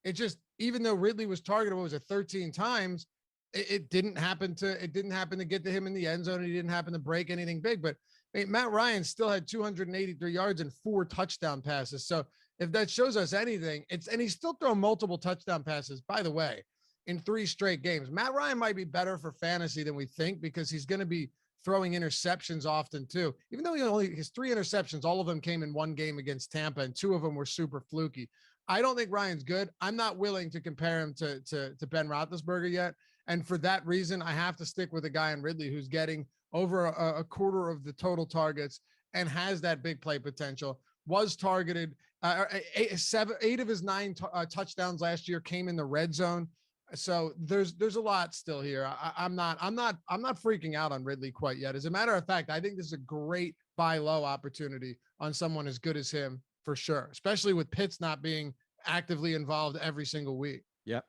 It just, even though Ridley was targeted, what was it, 13 times, it didn't happen to get to him in the end zone. He didn't happen to break anything big, but Matt Ryan still had 283 yards and 4 touchdown passes. So if that shows us anything, and he's still throwing multiple touchdown passes, by the way, in 3 straight games. Matt Ryan might be better for fantasy than we think because he's going to be throwing interceptions often too. Even though his 3 interceptions, all of them came in 1 game against Tampa and 2 of them were super fluky. I don't think Ryan's good. I'm not willing to compare him to Ben Roethlisberger yet. And for that reason, I have to stick with a guy in Ridley who's getting over a quarter of the total targets and has that big play potential. Was targeted 8 of his 9 touchdowns last year came in the red zone. So there's a lot still here. I'm not freaking out on Ridley quite yet. As a matter of fact, I think this is a great buy low opportunity on someone as good as him for sure, especially with Pitts not being actively involved every single week. Yep.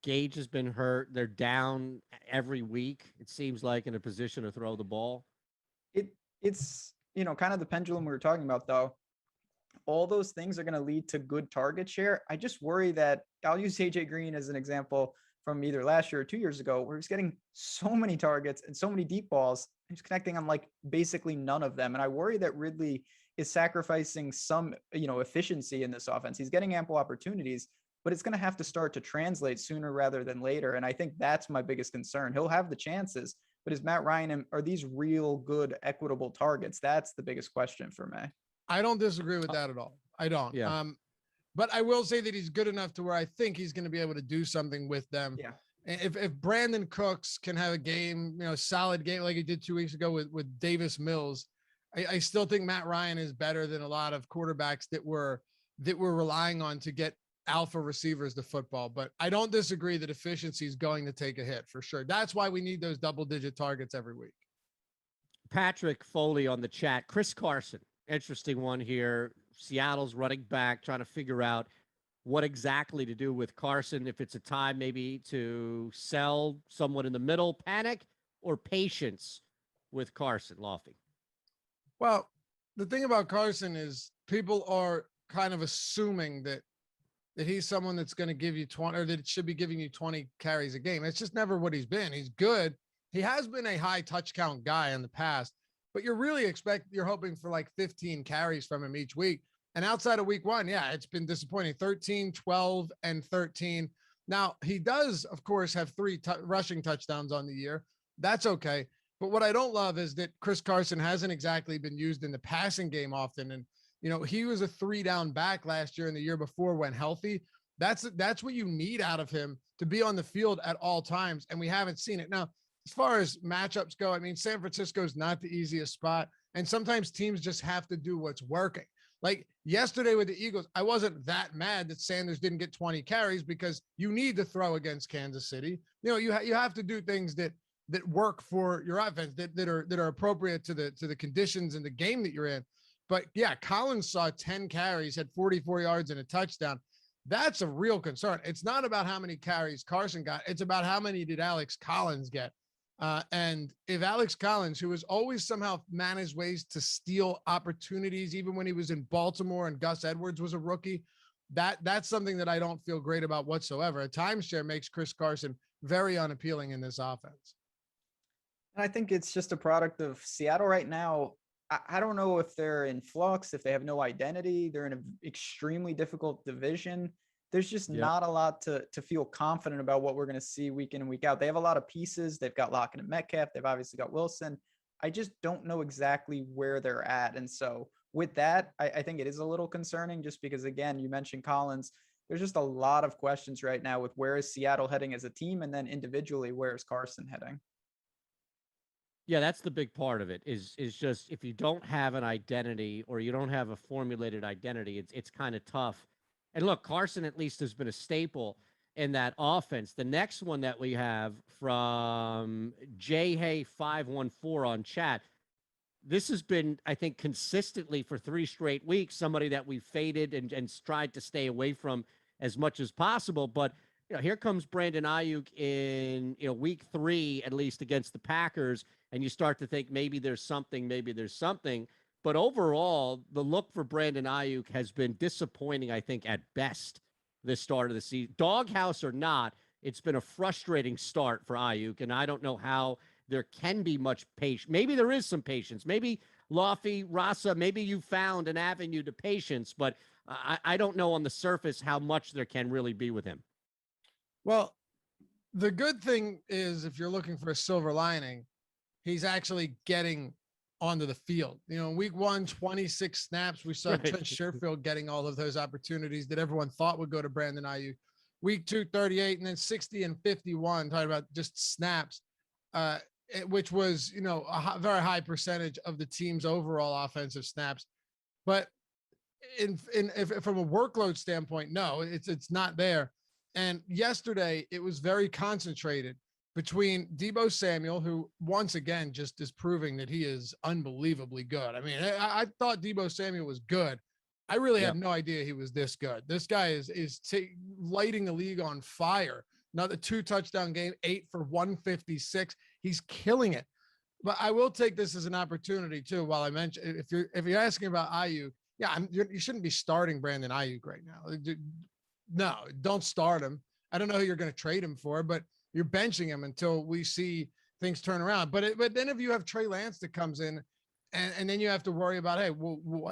Gage has been hurt. They're down every week. It seems like in a position to throw the ball. It's kind of the pendulum we were talking about though. All those things are going to lead to good target share. I just worry that I'll use AJ Green as an example from either last year or 2 years ago, where he's getting so many targets and so many deep balls. He's connecting on like basically none of them. And I worry that Ridley is sacrificing some, efficiency in this offense. He's getting ample opportunities, but it's going to have to start to translate sooner rather than later. And I think that's my biggest concern. He'll have the chances, but is Matt Ryan, are these real good, equitable targets? That's the biggest question for me. I don't disagree with that at all. I don't. Yeah. But I will say that he's good enough to where I think he's going to be able to do something with them. Yeah. If Brandon Cooks can have a game, solid game like he did 2 weeks ago with Davis Mills, I still think Matt Ryan is better than a lot of quarterbacks that we're relying on to get alpha receivers to football. But I don't disagree that efficiency is going to take a hit for sure. That's why we need those double-digit targets every week. Patrick Foley on the chat. Chris Carson. Interesting one here. Seattle's running back, trying to figure out what exactly to do with Carson. If it's a time maybe to sell someone in the middle, panic, or patience with Carson. Lofty. Well, the thing about Carson is people are kind of assuming that he's someone that's going to give you 20 or that it should be giving you 20 carries a game. It's just never what he's been. He's good. He has been a high touch count guy in the past, but you're hoping for like 15 carries from him each week. And outside of week 1, yeah, it's been disappointing. 13, 12, and 13. Now he does, of course, have 3 rushing touchdowns on the year. That's okay. But what I don't love is that Chris Carson hasn't exactly been used in the passing game often. And, he was a 3-down back last year and the year before when healthy. That's what you need out of him to be on the field at all times. And we haven't seen it. Now, as far as matchups go, I mean, San Francisco's not the easiest spot. And sometimes teams just have to do what's working. Like yesterday with the Eagles, I wasn't that mad that Sanders didn't get 20 carries because you need to throw against Kansas City. You have to do things that work for your offense that are appropriate to the conditions and the game that you're in. But yeah, Collins saw 10 carries, had 44 yards and a touchdown. That's a real concern. It's not about how many carries Carson got. It's about how many did Alex Collins get. And if Alex Collins, who has always somehow managed ways to steal opportunities, even when he was in Baltimore and Gus Edwards was a rookie, that's something that I don't feel great about whatsoever. A timeshare makes Chris Carson very unappealing in this offense. And I think it's just a product of Seattle right now. I don't know if they're in flux, if they have no identity. They're in an extremely difficult division. There's just not a lot to feel confident about what we're going to see week in and week out. They have a lot of pieces. They've got Loughran and Metcalf. They've obviously got Wilson. I just don't know exactly where they're at. And so with that, I think it is a little concerning just because, again, you mentioned Collins. There's just a lot of questions right now with where is Seattle heading as a team, and then individually, where is Carson heading? Yeah, that's the big part of it is just if you don't have an identity or you don't have a formulated identity, it's kind of tough. And look, Carson at least has been a staple in that offense. The next one that we have from J Hay 514 on chat. This has been, I think, consistently for 3 straight weeks, somebody that we faded and tried to stay away from as much as possible. But here comes Brandon Ayuk in week 3, at least against the Packers, and you start to think maybe there's something. But overall, the look for Brandon Ayuk has been disappointing, I think, at best this start of the season. Doghouse or not, it's been a frustrating start for Ayuk, and I don't know how there can be much patience. Maybe there is some patience. Maybe Loughran, Rasa, maybe you found an avenue to patience, but I don't know on the surface how much there can really be with him. Well, the good thing is if you're looking for a silver lining, he's actually getting onto the field. Week 1, 26 snaps. We saw Trent Sherfield getting all of those opportunities that everyone thought would go to Brandon Ayuk. Week 2, 38, and then 60 and 51, talking about just snaps. Which was, a very high percentage of the team's overall offensive snaps. But if from a workload standpoint, no, it's not there. And yesterday it was very concentrated between Deebo Samuel, who once again just is proving that he is unbelievably good. I mean, I thought Deebo Samuel was good. I really had no idea he was this good. This guy is lighting the league on fire. Another 2 touchdown game, 8 for 156. He's killing it. But I will take this as an opportunity too. While I mentioned, if you're asking about Ayuk, you shouldn't be starting Brandon Ayuk right now. No, don't start him. I don't know who you're going to trade him for, but you're benching him until we see things turn around. But then if you have Trey Lance that comes in, and then you have to worry about, hey,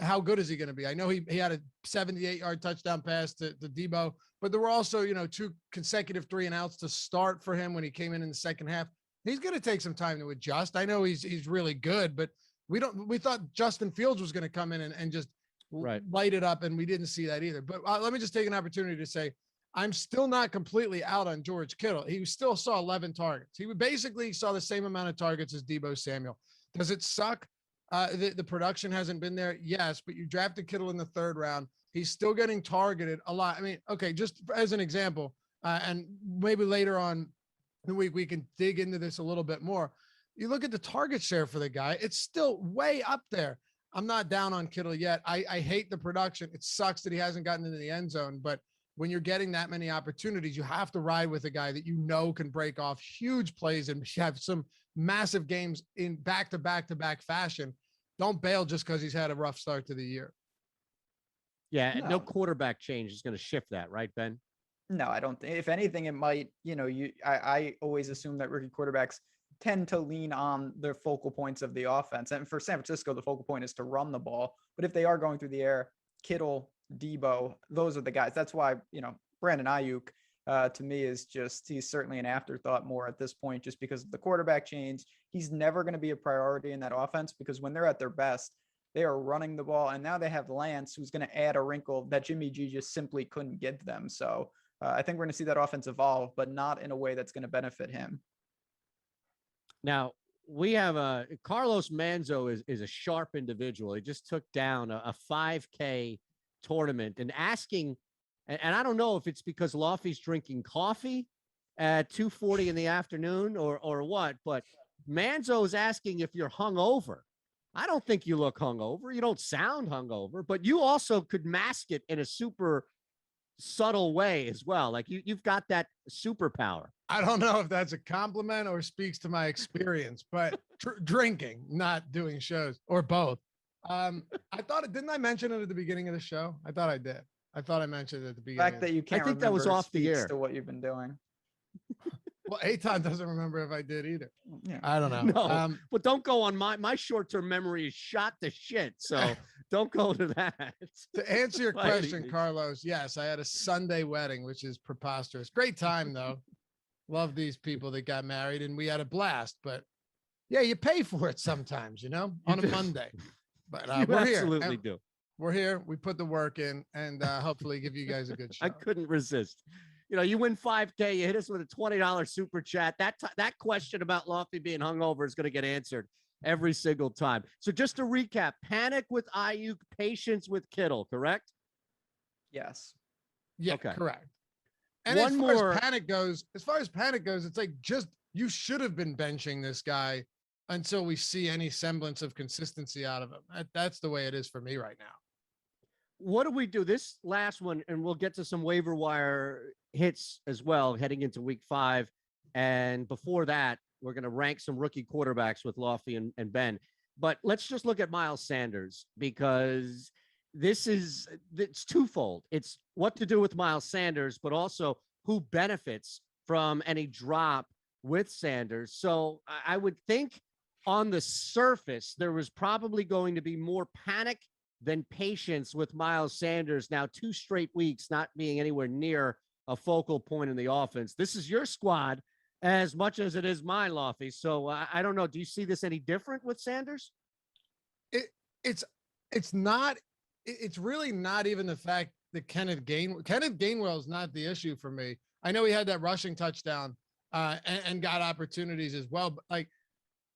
how good is he going to be? I know he had a 78-yard touchdown pass to Deebo, but there were also 2 consecutive 3-and-outs to start for him when he came in the second half. He's going to take some time to adjust. I know he's really good, but we thought Justin Fields was going to come in and just light it up, and we didn't see that either. But let me just take an opportunity to say I'm still not completely out on George Kittle. He still saw 11 targets. He basically saw the same amount of targets as Deebo Samuel. Does it suck? The production hasn't been there. Yes, but you drafted Kittle in the 3rd round. He's still getting targeted a lot. I mean, okay, just as an example, and maybe later on the week we can dig into this a little bit more. You look at the target share for the guy, it's still way up there. I'm not down on Kittle yet. I hate the production. It sucks that he hasn't gotten into the end zone, but when you're getting that many opportunities, you have to ride with a guy that can break off huge plays and have some massive games in back-to-back fashion. Don't bail just because he's had a rough start to the year. Yeah, no quarterback change is going to shift that, right, Ben? No, I don't think. If anything, it might. I always assume that rookie quarterbacks tend to lean on their focal points of the offense. And for San Francisco, the focal point is to run the ball. But if they are going through the air, Kittle, Deebo, those are the guys. That's why, Brandon Ayuk, to me, he's certainly an afterthought more at this point, just because of the quarterback change. He's never going to be a priority in that offense because when they're at their best, they are running the ball. And now they have Lance, who's going to add a wrinkle that Jimmy G just simply couldn't give them. So I think we're going to see that offense evolve, but not in a way that's going to benefit him. Now, we have Carlos Manzo is a sharp individual. He just took down a 5K tournament and asking, and I don't know if it's because Laffy's drinking coffee at 2:40 in the afternoon or what, but Manzo is asking if you're hungover. I don't think you look hungover. You don't sound hungover, but you also could mask it in a super subtle way as well. Like you've got that superpower. I don't know if that's a compliment or speaks to my experience, but drinking, not doing shows, or both. I thought, didn't I mention it at the beginning of the show? I thought I did. I thought I mentioned it at the beginning. The fact that you can't, I think that was off the air to what you've been doing. Well, Eytan doesn't remember if I did either. Yeah. I don't know. No, but don't go on my short-term memory is shot to shit. So don't go to that. To answer your question, Carlos, yes, I had a Sunday wedding, which is preposterous. Great time though. Love these people that got married and we had a blast, but yeah, you pay for it sometimes, on a Monday. But we're absolutely here. We're here. We put the work in and hopefully give you guys a good show. I couldn't resist. you win 5K, you hit us with a $20 super chat. That question about Lofty being hungover is going to get answered every single time. So just to recap, panic with Ayuk, patience with Kittle, correct? Yes. Yeah, okay. Correct. And One as more. as panic goes, it's like you should have been benching this guy until we see any semblance of consistency out of him. That's the way it is for me right now. What do we do? This last one, and we'll get to some waiver wire hits as well heading into week 5. And before that, we're going to rank some rookie quarterbacks with Lofty and Ben. But let's just look at Miles Sanders, because it's twofold. It's what to do with Miles Sanders, but also who benefits from any drop with Sanders. So I would think on the surface, there was probably going to be more panic than patience with Miles Sanders. Now, 2 straight weeks not being anywhere near a focal point in the offense. This is your squad as much as it is mine, Lofty. So I don't know. Do you see this any different with Sanders? It's really not even the fact that Kenneth Gainwell is not the issue for me. I know he had that rushing touchdown and got opportunities as well, but like,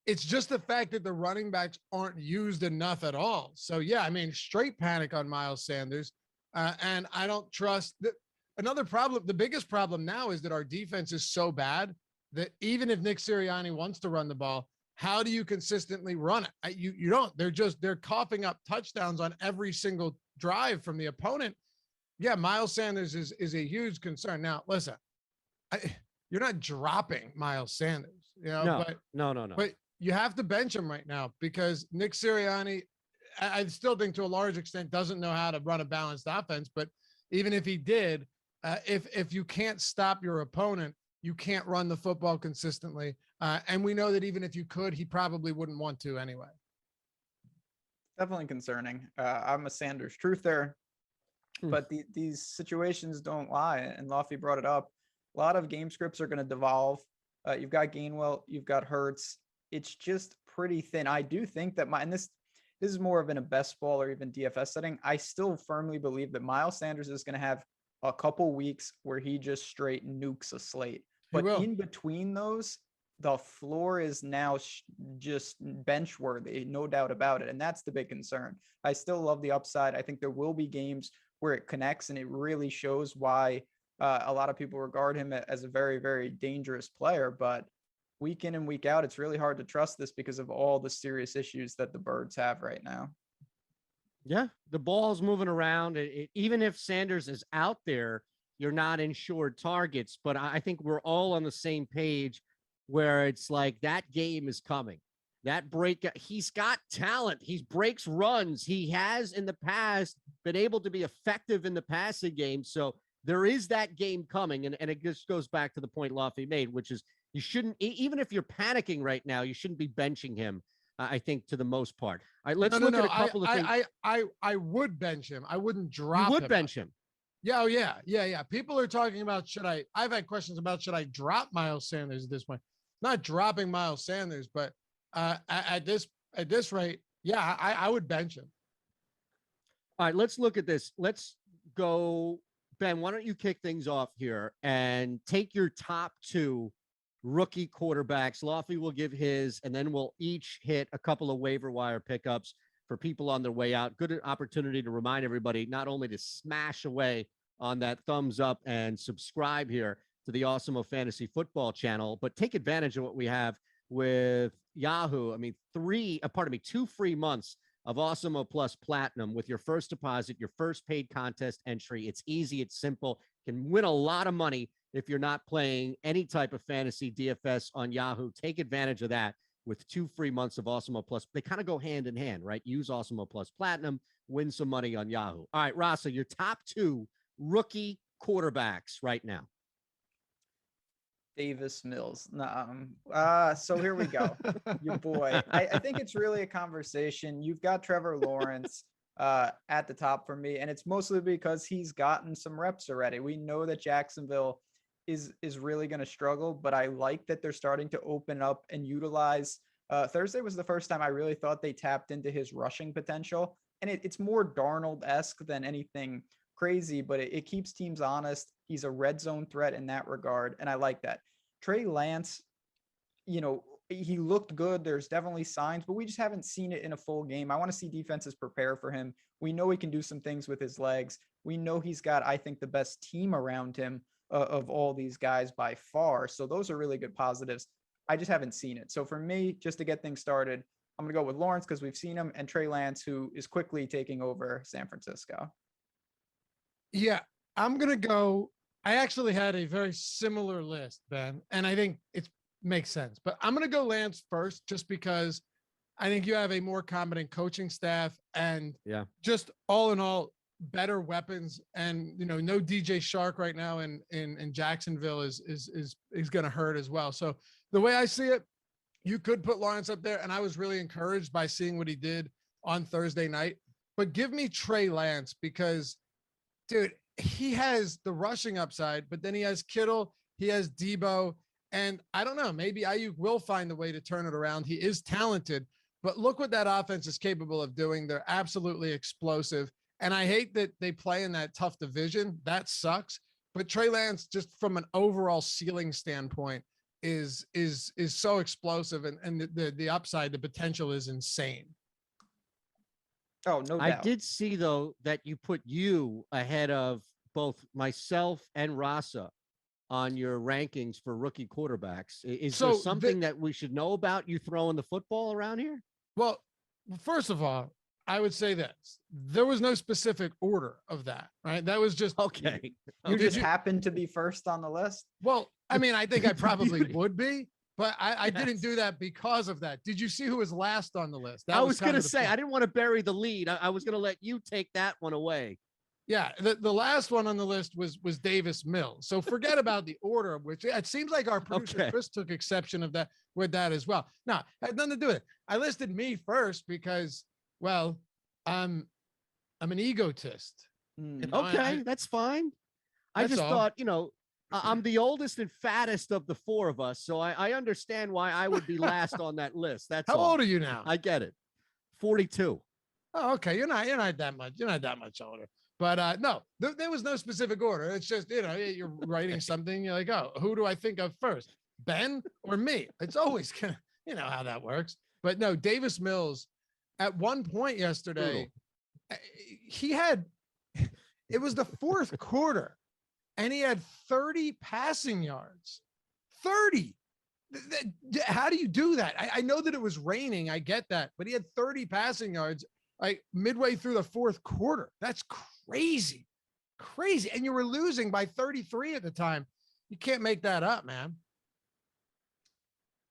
it's just the fact that the running backs aren't used enough at all. So yeah, I mean, straight panic on Miles Sanders. And I don't trust that. Another problem, the biggest problem now is that our defense is so bad that even if Nick Sirianni wants to run the ball, how do you consistently run it? You don't. They're coughing up touchdowns on every single drive from the opponent. Yeah, Miles Sanders is a huge concern. Now, listen, you're not dropping Miles Sanders, No. But you have to bench him right now because Nick Sirianni, I still think to a large extent, doesn't know how to run a balanced offense. But even if he did, if you can't stop your opponent, you can't run the football consistently. And we know that even if you could, he probably wouldn't want to anyway. Definitely concerning. I'm a Sanders truther, but these situations don't lie. And Lofty brought it up. A lot of game scripts are going to devolve. You've got Gainwell, you've got Hurts. It's just pretty thin. I do think that this is more of in a best ball or even DFS setting. I still firmly believe that Miles Sanders is going to have a couple weeks where he just straight nukes a slate. But in between those, the floor is now just bench worthy, no doubt about it. And that's the big concern. I still love the upside. I think there will be games where it connects and it really shows why a lot of people regard him as a very, very dangerous player. But week in and week out, it's really hard to trust this because of all the serious issues that the Birds have right now. Yeah, the ball's moving around. Even if Sanders is out there, you're not insured targets. But I think we're all on the same page where it's like that game is coming. That break, he's got talent. He breaks runs. He has in the past been able to be effective in the passing game. So there is that game coming. And it just goes back to the point Lofty made, which is you shouldn't, even if you're panicking right now, you shouldn't be benching him, I think, to the most part. All right, let's look at a couple of things. I would bench him. I wouldn't drop him. You would bench him. Yeah, oh, yeah. People are talking about I've had questions about should I drop Miles Sanders at this point? Not dropping Miles Sanders, but at this rate, yeah, I would bench him. All right, let's look at this. Let's go, Ben. Why don't you kick things off here and take your top 2 rookie quarterbacks? Lofty will give his, and then we'll each hit a couple of waiver wire pickups for people on their way out. Good opportunity to remind everybody not only to smash away on that thumbs up and subscribe here to the Awesemo Fantasy Football channel, but take advantage of what we have with Yahoo. I mean, 2 free months of Awesemo Plus Platinum with your first deposit, your first paid contest entry. It's easy. It's simple. You can win a lot of money if you're not playing any type of fantasy DFS on Yahoo. Take advantage of that with 2 free months of Awesemo Plus. They kind of go hand in hand, right? Use Awesemo Plus Platinum, win some money on Yahoo. All right, Rasa, your top 2 rookie quarterbacks right now. Davis Mills. So here we go. Your boy. I think it's really a conversation. You've got Trevor Lawrence at the top for me, and it's mostly because he's gotten some reps already. We know that Jacksonville is really going to struggle, but I like that they're starting to open up and utilize. Thursday was the first time I really thought they tapped into his rushing potential, and it's more Darnold-esque than anything crazy, but it keeps teams honest. He's a red zone threat in that regard, and I like that. Trey Lance, he looked good. There's definitely signs, but we just haven't seen it in a full game. I want to see defenses prepare for him. We know he can do some things with his legs. We know he's got, I think, the best team around him of all these guys by far. So those are really good positives. I just haven't seen it. So for me, just to get things started, I'm going to go with Lawrence because we've seen him, and Trey Lance, who is quickly taking over San Francisco. Yeah, I'm going to go. I actually had a very similar list, Ben, and I think it makes sense. But I'm going to go Lance first just because I think you have a more competent coaching staff and just all in all, better weapons. And, no DJ Shark right now in Jacksonville is going to hurt as well. So the way I see it, you could put Lawrence up there, and I was really encouraged by seeing what he did on Thursday night. But give me Trey Lance because, dude, he has the rushing upside, but then he has Kittle, he has Debo, and I don't know, maybe Ayuk will find a way to turn it around. He is talented, but look what that offense is capable of doing. They're absolutely explosive, and I hate that they play in that tough division. That sucks. But Trey Lance, just from an overall ceiling standpoint, is so explosive, and the upside, the potential is insane. Oh, no doubt. I did see, though, that you put you ahead of both myself and Rasa on your rankings for rookie quarterbacks. Is there something that we should know about you throwing the football around here? Well, first of all, I would say this. There was no specific order of that, right? That was just okay. You just happened to be first on the list? Well, I mean, I think I probably would be, but I didn't do that because of that. Did you see who was last on the list? I was going to say, I didn't want to bury the lead. I was going to let you take that one away. Yeah, the last one on the list was Davis Mills. So forget about the order, which it seems like our producer Chris took exception of that with that as well. No, it had nothing to do with it. I listed me first because, well, I'm an egotist. Okay, that's fine. I just thought, I'm the oldest and fattest of the four of us, so I understand why I would be last on that list. That's how old are you now? I get it. 42. Oh, okay. You're not that much. You're not that much older. But no, there was no specific order. It's just, you're writing something. You're like, oh, who do I think of first, Ben or me? It's always gonna, how that works. But no, Davis Mills at one point yesterday, it was the fourth quarter and he had 30 passing yards. 30. How do you do that? I know that it was raining. I get that, but he had 30 passing yards like midway through the fourth quarter. That's crazy. And you were losing by 33 at the time. You can't make that up, man.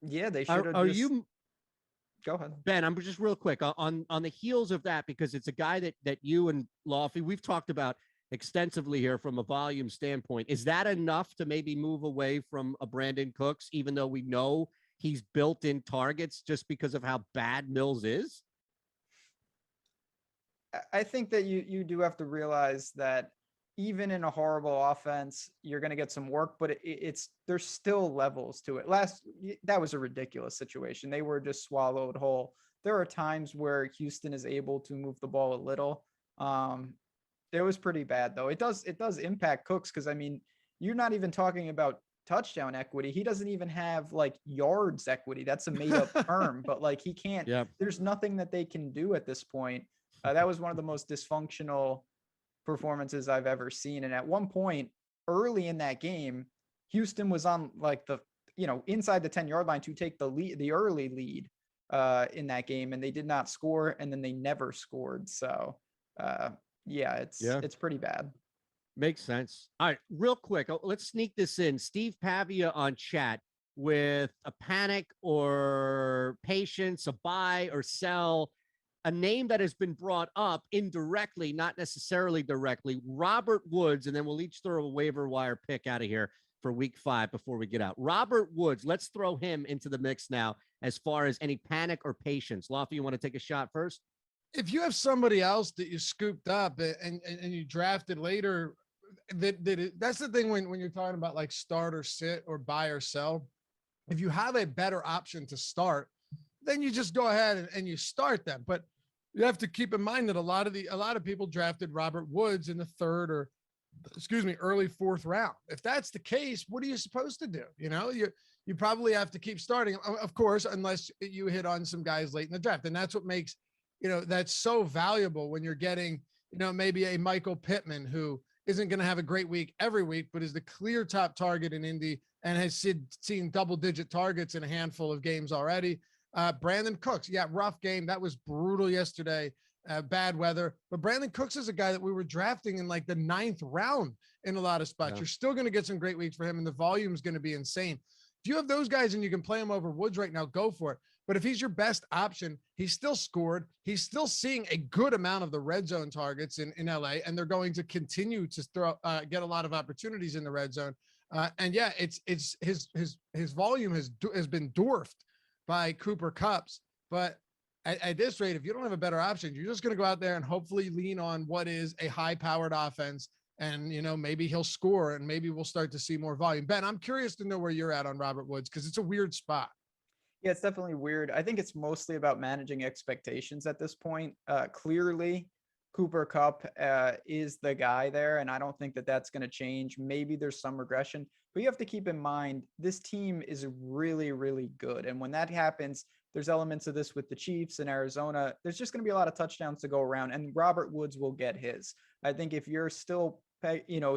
Yeah, they should have. Go ahead, Ben. I'm just real quick on the heels of that, because it's a guy that you and Lofty, we've talked about extensively here from a volume standpoint. Is that enough to maybe move away from a Brandon Cooks, even though we know he's built in targets just because of how bad Mills is? I think that you do have to realize that even in a horrible offense, you're going to get some work, but there's still levels to it. That was a ridiculous situation. They were just swallowed whole. There are times where Houston is able to move the ball a little. It was pretty bad though. It does impact Cooks, because I mean, you're not even talking about touchdown equity. He doesn't even have like yards equity. That's a made up term, but like he can't. There's nothing that they can do at this point. That was one of the most dysfunctional performances I've ever seen. And at one point early in that game, Houston was on like inside the 10-yard line to take the early lead in that game, and they did not score, and then they never scored. So it's pretty bad. Makes sense. All right, real quick, let's sneak this in. Steve Pavia on chat with a panic or patience, a buy or sell, a name that has been brought up indirectly, not necessarily directly, Robert Woods, and then we'll each throw a waiver wire pick out of here for week 5 before we get out. Robert Woods, let's throw him into the mix now as far as any panic or patience. Lofty, you want to take a shot first? If you have somebody else that you scooped up and you drafted later, that's the thing when you're talking about like start or sit or buy or sell. If you have a better option to start, then you just go ahead and you start them. But you have to keep in mind that a lot of people drafted Robert Woods in the third or early fourth round. If that's the case, what are you supposed to do? You probably have to keep starting, of course, unless you hit on some guys late in the draft. And that's what makes, that's so valuable when you're getting, maybe a Michael Pittman who isn't going to have a great week every week, but is the clear top target in Indy and has seen double-digit targets in a handful of games already. Brandon Cooks, rough game. That was brutal yesterday. Bad weather, but Brandon Cooks is a guy that we were drafting in like the 9th round in a lot of spots. Yeah. You're still going to get some great weeks for him, and the volume is going to be insane. If you have those guys and you can play him over Woods right now, go for it. But if he's your best option, he's still scored. He's still seeing a good amount of the red zone targets in LA, and they're going to continue to get a lot of opportunities in the red zone. It's his volume has been dwarfed by Cooper Kupp's, but at this rate, if you don't have a better option, you're just going to go out there and hopefully lean on what is a high-powered offense, and maybe he'll score, and maybe we'll start to see more volume. Ben, I'm curious to know where you're at on Robert Woods because it's a weird spot. Yeah, it's definitely weird. I think it's mostly about managing expectations at this point. Clearly, Cooper Kupp is the guy there, and I don't think that that's going to change. Maybe there's some regression, but you have to keep in mind this team is really, really good, and when that happens, there's elements of this with the Chiefs in Arizona. There's just going to be a lot of touchdowns to go around, and Robert Woods will get his. I think if you're still,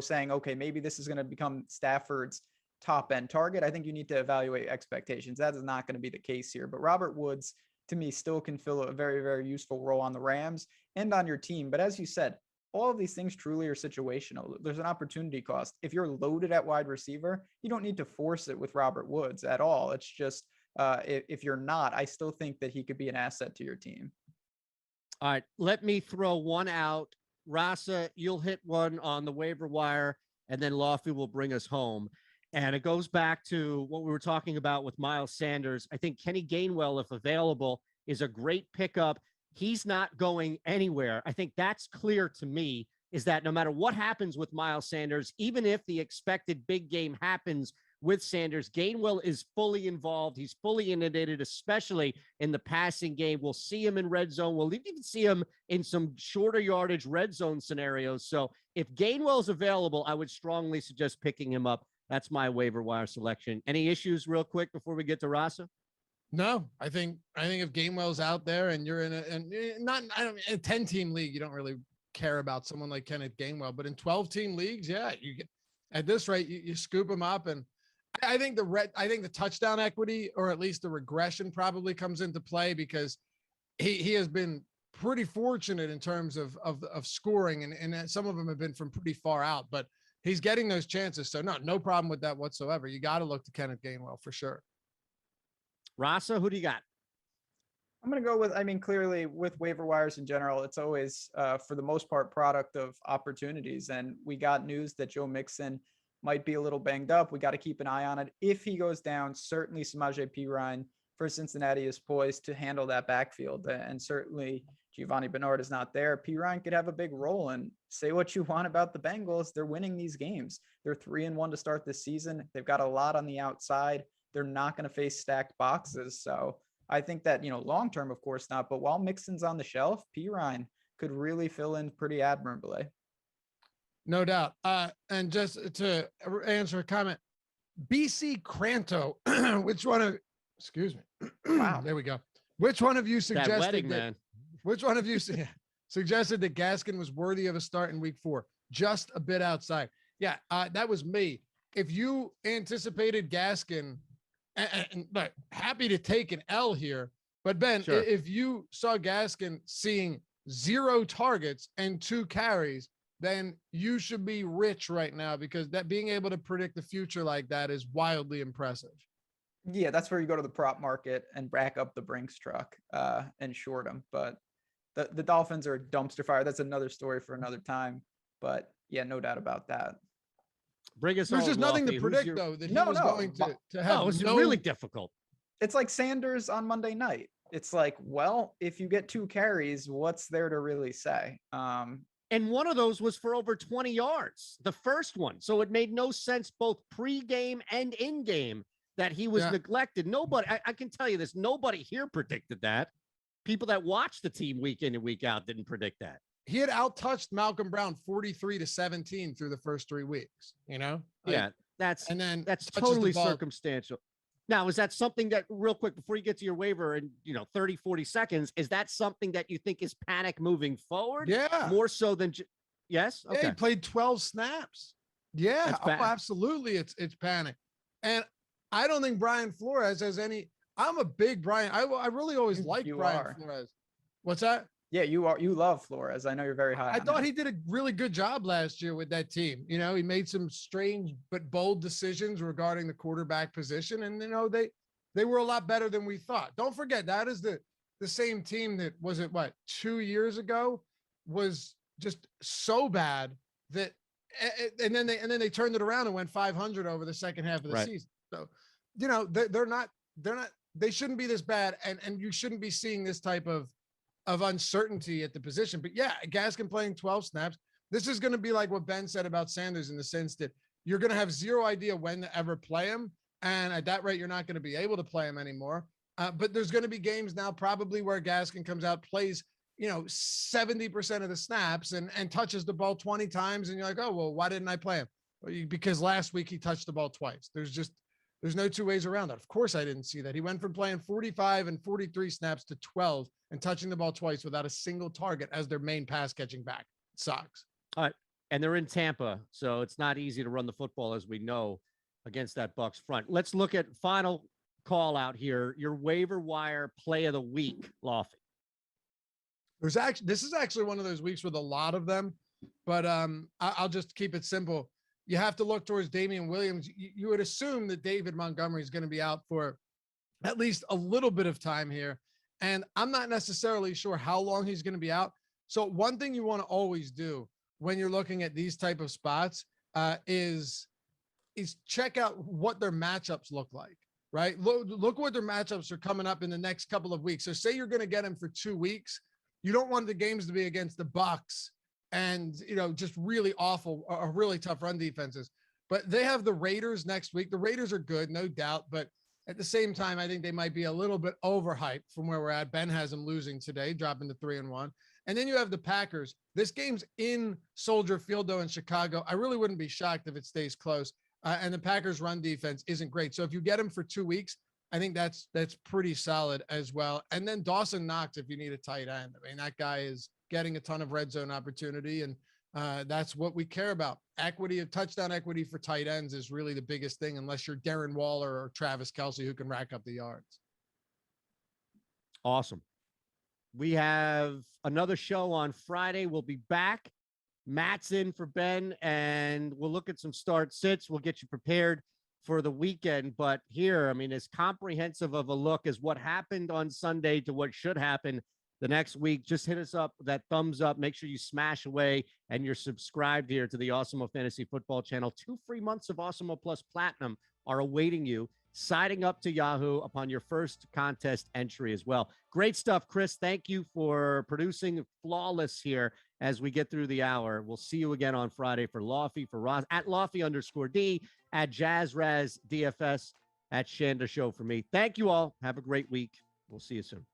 saying, okay, maybe this is going to become Stafford's top end target, I think you need to evaluate expectations. That is not going to be the case here. But Robert Woods, to me, still can fill a very, very useful role on the Rams and on your team. But as you said, all of these things truly are situational. There's an opportunity cost. If you're loaded at wide receiver, you don't need to force it with Robert Woods at all. It's just, if you're not, I still think that he could be an asset to your team. All right, let me throw one out. Rasa, you'll hit one on the waiver wire, and then Lofty will bring us home. And it goes back to what we were talking about with Miles Sanders. I think Kenny Gainwell, if available, is a great pickup. He's not going anywhere. I think that's clear to me, is that no matter what happens with Miles Sanders, even if the expected big game happens with Sanders, Gainwell is fully involved. He's fully inundated, especially in the passing game. We'll see him in red zone. We'll even see him in some shorter yardage red zone scenarios. So if Gainwell's available, I would strongly suggest picking him up. That's my waiver wire selection. Any issues real quick before we get to Rasa? No, I think if Gainwell's out there and you're in in a 10-team league, you don't really care about someone like Kenneth Gainwell, but in 12-team leagues, yeah, you get, at this rate, you scoop him up. And I think the touchdown equity, or at least the regression, probably comes into play because he has been pretty fortunate in terms of scoring, and some of them have been from pretty far out, but he's getting those chances. So no problem with that whatsoever. You got to look to Kenneth Gainwell for sure. Rasa, who do you got? I'm going to go with, clearly with waiver wires in general, it's always, for the most part, product of opportunities. And we got news that Joe Mixon might be a little banged up. We got to keep an eye on it. If he goes down, certainly Samaje Perine for Cincinnati is poised to handle that backfield. And certainly Giovanni Bernard is not there. Perine could have a big role. And say what you want about the Bengals, they're winning these games. They're 3-1 to start this season. They've got a lot on the outside. They're not going to face stacked boxes. So I think that, long-term, of course not, but while Mixon's on the shelf, Perine could really fill in pretty admirably. No doubt. And just to answer a comment, BC Cranto, excuse me. Wow. There we go. Which one of you suggested that wedding, man? Which one of you suggested that Gaskin was worthy of a start in week 4? Just a bit outside. Yeah, that was me. If you anticipated Gaskin, but happy to take an L here. But Ben, sure, if you saw Gaskin seeing 0 targets and 2 carries, then you should be rich right now, because that being able to predict the future like that is wildly impressive. Yeah, that's where you go to the prop market and rack up the Brinks truck and short them. But the Dolphins are a dumpster fire. That's another story for another time. But yeah, no doubt about that. There's just nothing to predict, though, that he was going to have. No, it's really difficult. It's like Sanders on Monday night. It's like, well, if you get 2 carries, what's there to really say? And one of those was for over 20 yards, the first one. So it made no sense both pre-game and in-game that he was neglected. Nobody, I can tell you this, nobody here predicted that. people that watch the team week in and week out didn't predict that. He had out-touched Malcolm Brown 43-17 through the first 3 weeks, Yeah, that's touches the totally ball. circumstantial. Now, is that something that, real quick, before you get to your waiver in 30, 40 seconds, is that something that you think is panic moving forward? Yeah. More so than yes? Yeah, Okay. he played 12 snaps. Yeah, That's bad. absolutely. It's panic. And I don't think Brian Flores has any. I'm a big Brian. I really always liked Brian Flores. What's that? Yeah, you are. You love Flores. I know you're very high. I thought he did a really good job last year with that team. He made some strange but bold decisions regarding the quarterback position, and they were a lot better than we thought. Don't forget that is the same team that was it 2 years ago was just so bad that, and then they turned it around and went 500 over the second half of the season. So, they're not they shouldn't be this bad, and you shouldn't be seeing this type of uncertainty at the position. But yeah, Gaskin playing 12 snaps. This is going to be like what Ben said about Sanders in the sense that you're going to have zero idea when to ever play him. And at that rate, you're not going to be able to play him anymore. But there's going to be games now probably where Gaskin comes out, plays, 70% of the snaps and touches the ball 20 times. And you're like, oh, well, why didn't I play him? Well, because last week he touched the ball twice. There's no two ways around that. Of course, I didn't see that. He went from playing 45 and 43 snaps to 12 and touching the ball twice without a single target as their main pass catching back. It sucks. All right. And they're in Tampa, so it's not easy to run the football, as we know, against that Bucs front. Let's look at final call out here. Your waiver wire play of the week, Laufey. This is actually one of those weeks with a lot of them, but I'll just keep it simple. You have to look towards Damian Williams. You would assume that David Montgomery is going to be out for at least a little bit of time here. And I'm not necessarily sure how long he's going to be out. So one thing you want to always do when you're looking at these type of spots is check out what their matchups look like, right? Look what their matchups are coming up in the next couple of weeks. So say you're going to get him for 2 weeks. You don't want the games to be against the Bucs and, just really awful or really tough run defenses. But they have the Raiders next week. The Raiders are good, no doubt. But at the same time, I think they might be a little bit overhyped from where we're at. Ben has them losing today, dropping to 3-1. And then you have the Packers. This game's in Soldier Field, though, in Chicago. I really wouldn't be shocked if it stays close. And the Packers' run defense isn't great. So if you get them for 2 weeks, I think that's pretty solid as well. And then Dawson Knox, if you need a tight end. I mean, that guy is getting a ton of red zone opportunity, and that's what we care about. Equity, touchdown equity for tight ends is really the biggest thing, unless you're Darren Waller or Travis Kelce, who can rack up the yards. Awesome. We have another show on Friday. We'll be back. Matt's in for Ben, and we'll look at some start sits. We'll get you prepared for the weekend. But here, I mean, as comprehensive of a look as what happened on Sunday to what should happen the next week. Just hit us up, that thumbs up. Make sure you smash away and you're subscribed here to the Awesemo Fantasy Football channel. 2 free months of Awesemo Plus Platinum are awaiting you, signing up to Yahoo upon your first contest entry as well. Great stuff, Chris. Thank you for producing flawless here as we get through the hour. We'll see you again on Friday for Laufey, for Ross, at Laufey_D, at JazzRaz DFS, at Shander Show for me. Thank you all. Have a great week. We'll see you soon.